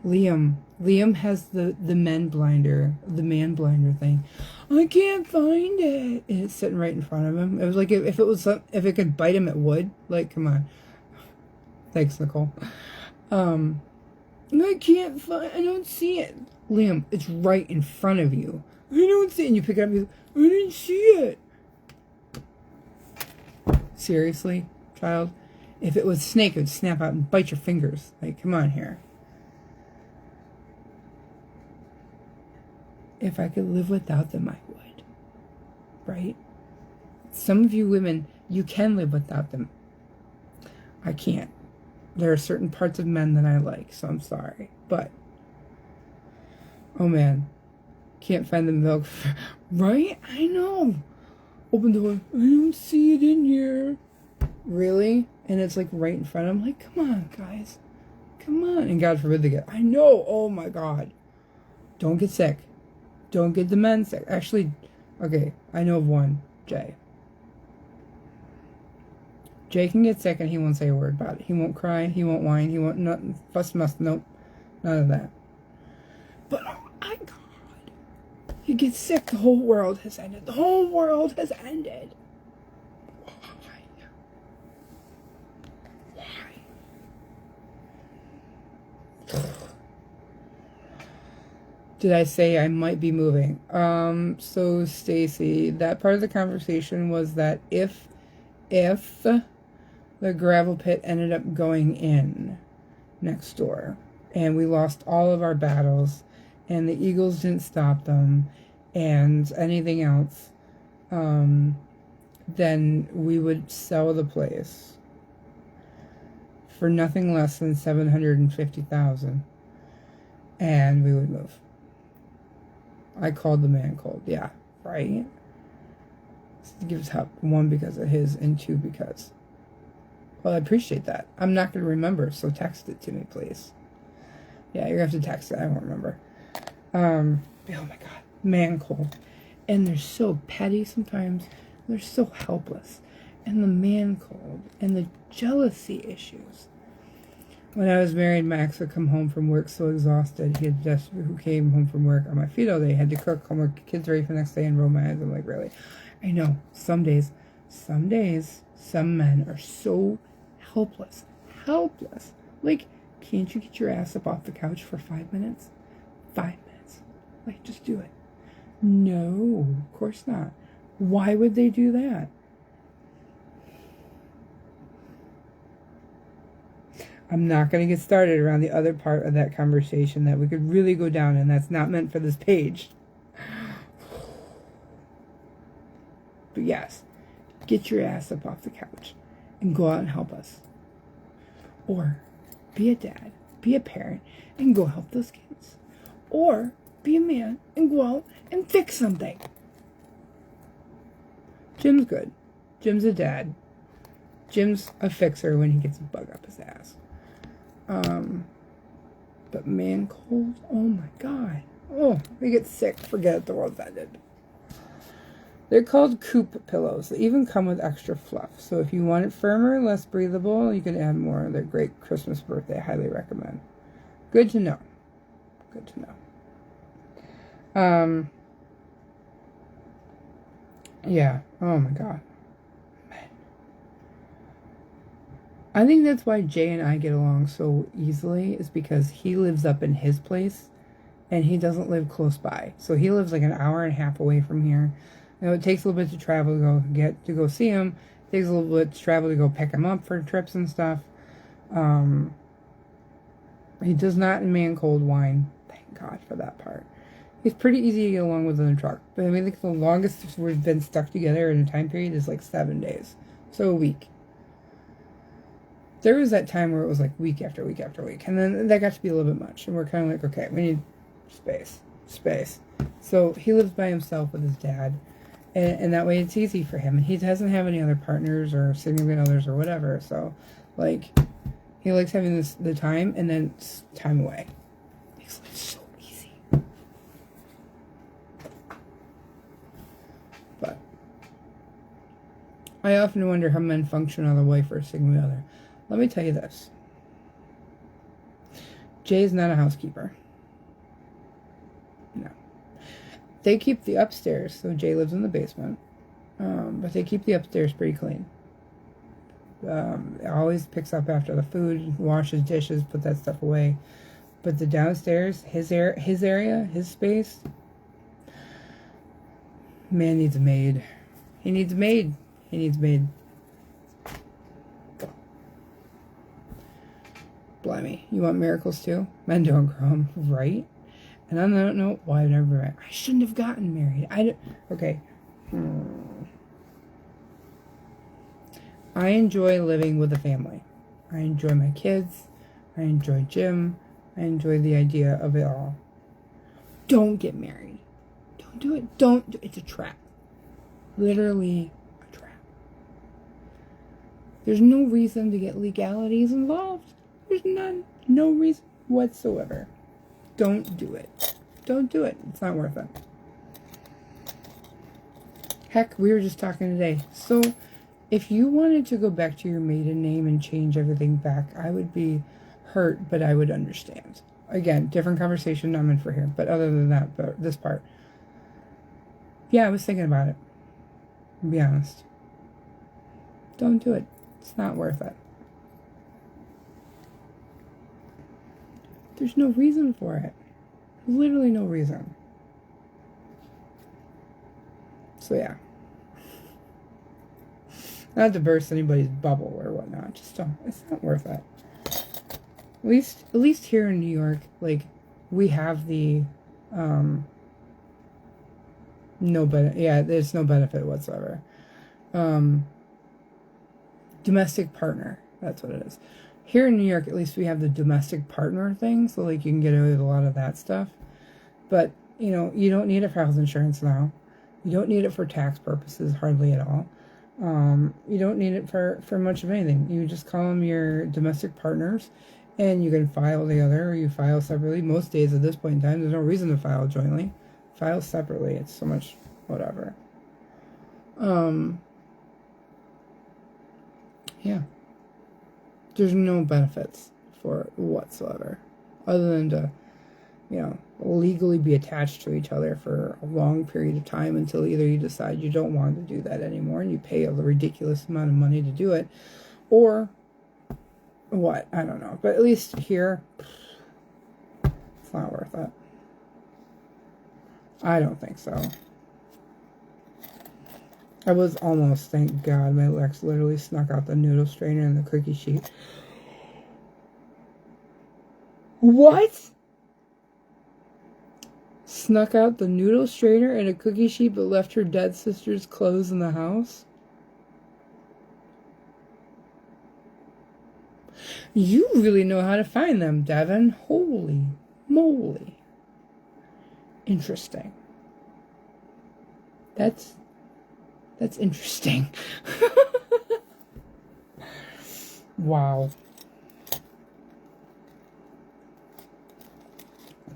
Liam has the man blinder thing. I can't find it. And it's sitting right in front of him. It was like if it could bite him, it would. Like, come on. Thanks, Nicole. I can't find. I don't see it. Liam, it's right in front of you. I don't see it. And you pick it up. And I didn't see it. Seriously, child. If it was a snake, it would snap out and bite your fingers. Like, come on here. If I could live without them, I would. Right? Some of you women, you can live without them. I can't. There are certain parts of men that I like, so I'm sorry. But, oh man, can't find the milk. Right? I know. Open the door. I don't see it in here. Really? And it's like right in front of him. Like, come on, guys. Come on. And God forbid they get. I know. Oh my God. Don't get sick. Don't get the men sick. Actually, okay, I know of one, Jay. Jay can get sick and he won't say a word about it. He won't cry. He won't whine. He won't nothing. Fuss, muss. Nope. None of that. But oh my God, he gets sick. The whole world has ended. The whole world has ended. Why? Did I say I might be moving? So Stacy, that part of the conversation was that if the gravel pit ended up going in next door and we lost all of our battles and the Eagles didn't stop them and anything else, then we would sell the place for nothing less than $750,000 and we would move. I called the man cold. Yeah, right? Give us help. One, because of his, and two, because. Well, I appreciate that. I'm not going to remember, so text it to me, please. Yeah, you're going to have to text it. I won't remember. Oh my God. Man cold. And they're so petty sometimes. They're so helpless. And the man cold. And the jealousy issues. When I was married, Max would come home from work so exhausted. He had just who came home from work on my feet all day. Had to cook, homework, kids ready for the next day, and roll my eyes. I'm like, really? I know. Some days, some men are so helpless. Helpless. Like, can't you get your ass up off the couch for 5 minutes? 5 minutes. Like, just do it. No, of course not. Why would they do that? I'm not going to get started around the other part of that conversation that we could really go down, and that's not meant for this page. But yes, get your ass up off the couch and go out and help us. Or be a dad, be a parent, and go help those kids. Or be a man and go out and fix something. Jim's good. Jim's a dad. Jim's a fixer when he gets a bug up his ass. But man cold, oh my God. Oh, they get sick, forget it, the world's ended. They're called Coop pillows. They even come with extra fluff. So if you want it firmer, less breathable, you can add more. They're great Christmas birthday, highly recommend. Good to know. Good to know. Yeah, oh my God. I think that's why Jay and I get along so easily, is because he lives up in his place and he doesn't live close by. So he lives like an hour and a half away from here. You know, it takes a little bit to travel to go see him. It takes a little bit to travel to go pick him up for trips and stuff. He does not man cold whine. Thank God for that part. He's pretty easy to get along with in the truck. But I mean, like the longest we've been stuck together in a time period is like 7 days. So a week. There was that time where it was like week after week after week. And then that got to be a little bit much. And we're kind of like, okay, we need space. Space. So he lives by himself with his dad. And that way it's easy for him. And he doesn't have any other partners or significant others or whatever. So, like, he likes having the time and then time away. Makes life so easy. But I often wonder how men function on a wife or a significant other. Let me tell you this. Jay is not a housekeeper. No. They keep the upstairs, so Jay lives in the basement. But they keep the upstairs pretty clean. Always picks up after the food, washes dishes, put that stuff away. But the downstairs, his area, his space, man needs a maid. He needs a maid. He needs a maid. Blimey, you want miracles too? Men don't grow them, right? And I don't know why I've never been married. I shouldn't have gotten married. Okay. I enjoy living with a family. I enjoy my kids. I enjoy Jim. I enjoy the idea of it all. Don't get married. Don't do it. Don't do it. It's a trap. Literally a trap. There's no reason to get legalities involved. There's none. No reason whatsoever. Don't do it. Don't do it. It's not worth it. Heck, we were just talking today. So, if you wanted to go back to your maiden name and change everything back, I would be hurt, but I would understand. Again, different conversation I'm in for here. But other than that, but this part. Yeah, I was thinking about it. To be honest. Don't do it. It's not worth it. There's no reason for it. Literally no reason. So yeah. Not to burst anybody's bubble or whatnot. Just don't. It's not worth it. At least here in New York, like, we have the there's no benefit whatsoever. Domestic partner. That's what it is. Here in New York, at least we have the domestic partner thing, so like you can get away with a lot of that stuff. But, you know, you don't need it for health insurance now. You don't need it for tax purposes, hardly at all. You don't need it for much of anything. You just call them your domestic partners, and you can file together or you file separately. Most days at this point in time, there's no reason to file jointly. File separately. It's so much whatever. Yeah. There's no benefits for it whatsoever, other than to, you know, legally be attached to each other for a long period of time until either you decide you don't want to do that anymore and you pay a ridiculous amount of money to do it, or what, I don't know. But at least here, it's not worth it. I don't think so. I was almost, thank God, my Lex literally snuck out the noodle strainer and the cookie sheet. What? Snuck out the noodle strainer and a cookie sheet but left her dead sister's clothes in the house? You really know how to find them, Devin. Holy moly. Interesting. That's interesting. Wow.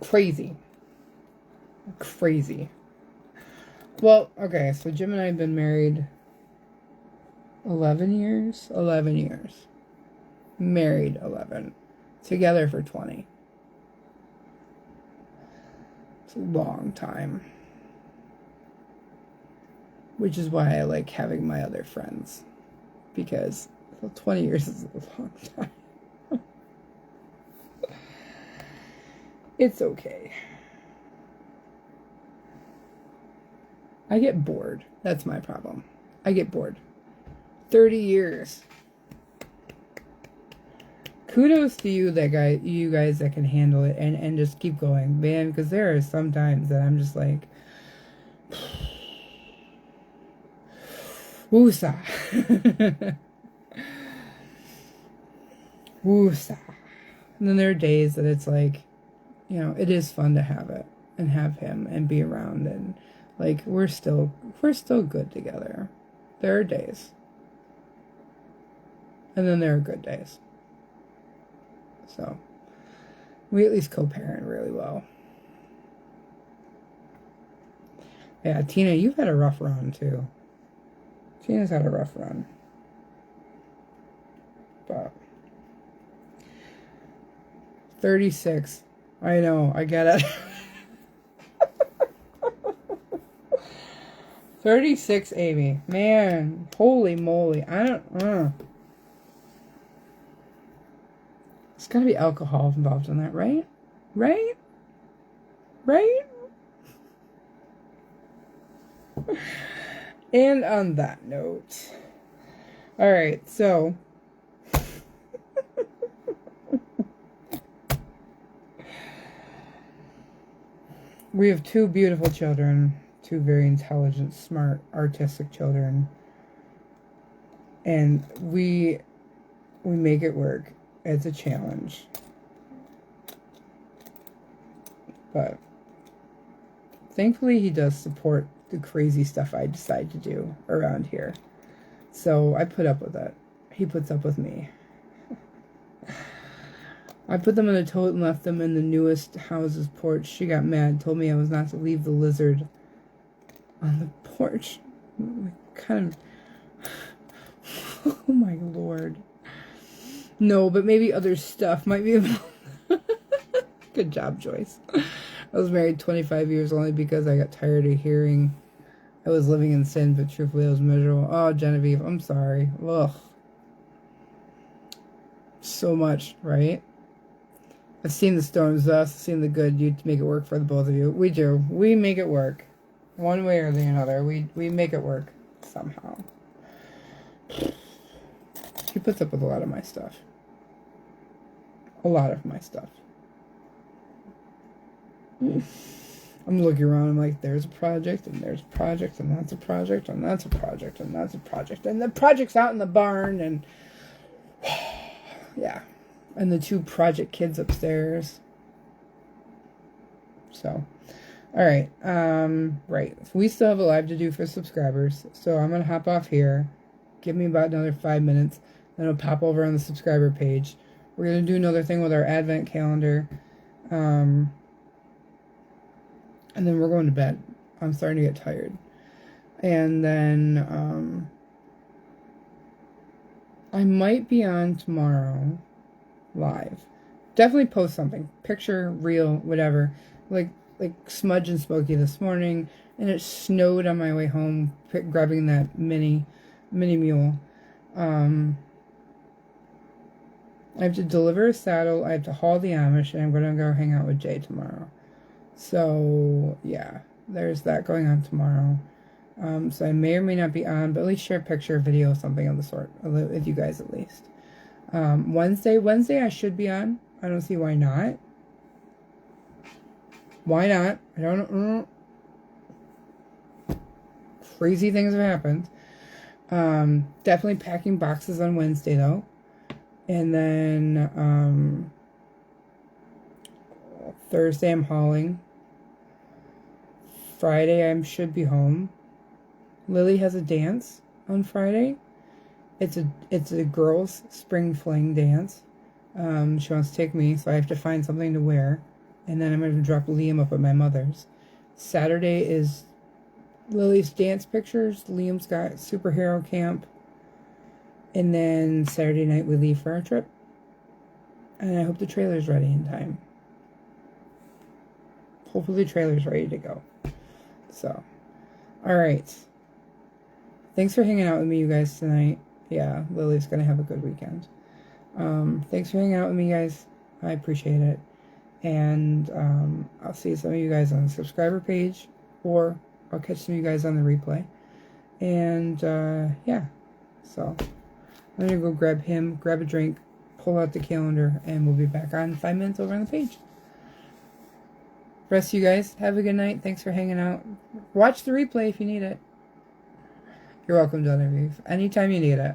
Crazy. Well, okay, so Jim and I have been married 11 years? 11 years. Married 11. Together for 20. It's a long time. Which is why I like having my other friends. Because 20 years is a long time. It's okay. I get bored. That's my problem. I get bored. 30 years. kudos to you you guys that can handle it and just keep going, man, because there are some times that I'm just like, woosah. Woosah. And then there are days that it's like, you know, it is fun to have it and have him and be around, and like we're still good together. There are days. And then there are good days. So we at least co-parent really well. Yeah, Tina, you've had a rough run too. Tina's had a rough run. But 36. I know, I get it. 36, Amy. Man, holy moly. I don't There's gotta be alcohol involved in that, right? Right? Right? And on that note. Alright, so we have two beautiful children, two very intelligent, smart, artistic children. And we make it work. It's a challenge. But thankfully he does support the crazy stuff I decide to do around here. So I put up with it. He puts up with me. I put them in a tote and left them in the newest house's porch. She got mad, told me I was not to leave the lizard on the porch. Kind of... Oh my lord. No, but maybe other stuff might be involved. Good job, Joyce. I was married 25 years only because I got tired of hearing I was living in sin, but truthfully I was miserable. Oh, Genevieve, I'm sorry. Ugh. So much, right? I've seen the storms, thus, I've seen the good. You make it work for the both of you. We do. We make it work. One way or the other. We make it work somehow. He puts up with a lot of my stuff. A lot of my stuff. I'm looking around, I'm like, there's a project, and there's a project, and that's a project, and that's a project, and that's a project. And the project's out in the barn, and yeah. And the two project kids upstairs. So, alright. Right. We still have a live to do for subscribers. So I'm going to hop off here. Give me about another 5 minutes. Then I'll pop over on the subscriber page. We're going to do another thing with our advent calendar. And then we're going to bed. I'm starting to get tired. And then, I might be on tomorrow. Live. Definitely post something. Picture, reel, whatever. Like Smudge and Smokey this morning, and it snowed on my way home, grabbing that mini mule. I have to deliver a saddle, I have to haul the Amish, and I'm going to go hang out with Jay tomorrow. So, yeah. There's that going on tomorrow. So I may or may not be on, but at least share a picture, video, something of the sort, with you guys at least. Wednesday I should be on. I don't see why not. Why not? I don't know. Crazy things have happened. Definitely packing boxes on Wednesday though. And then, Thursday I'm hauling. Friday I should be home. Lily has a dance on Friday. It's a girls' spring fling dance. She wants to take me, so I have to find something to wear. And then I'm going to drop Liam up at my mother's. Saturday is Lily's dance pictures. Liam's got superhero camp. And then Saturday night we leave for our trip. And I hope the trailer's ready in time. Hopefully the trailer's ready to go. So, alright. Thanks for hanging out with me, you guys, tonight. Yeah, Lily's going to have a good weekend. Thanks for hanging out with me, guys. I appreciate it. And I'll see some of you guys on the subscriber page, or I'll catch some of you guys on the replay. And yeah, so I'm going to go grab him, grab a drink, pull out the calendar, and we'll be back on 5 minutes over on the page. Rest of you guys, have a good night. Thanks for hanging out. Watch the replay if you need it. You're welcome, Genevieve. Anytime you need it.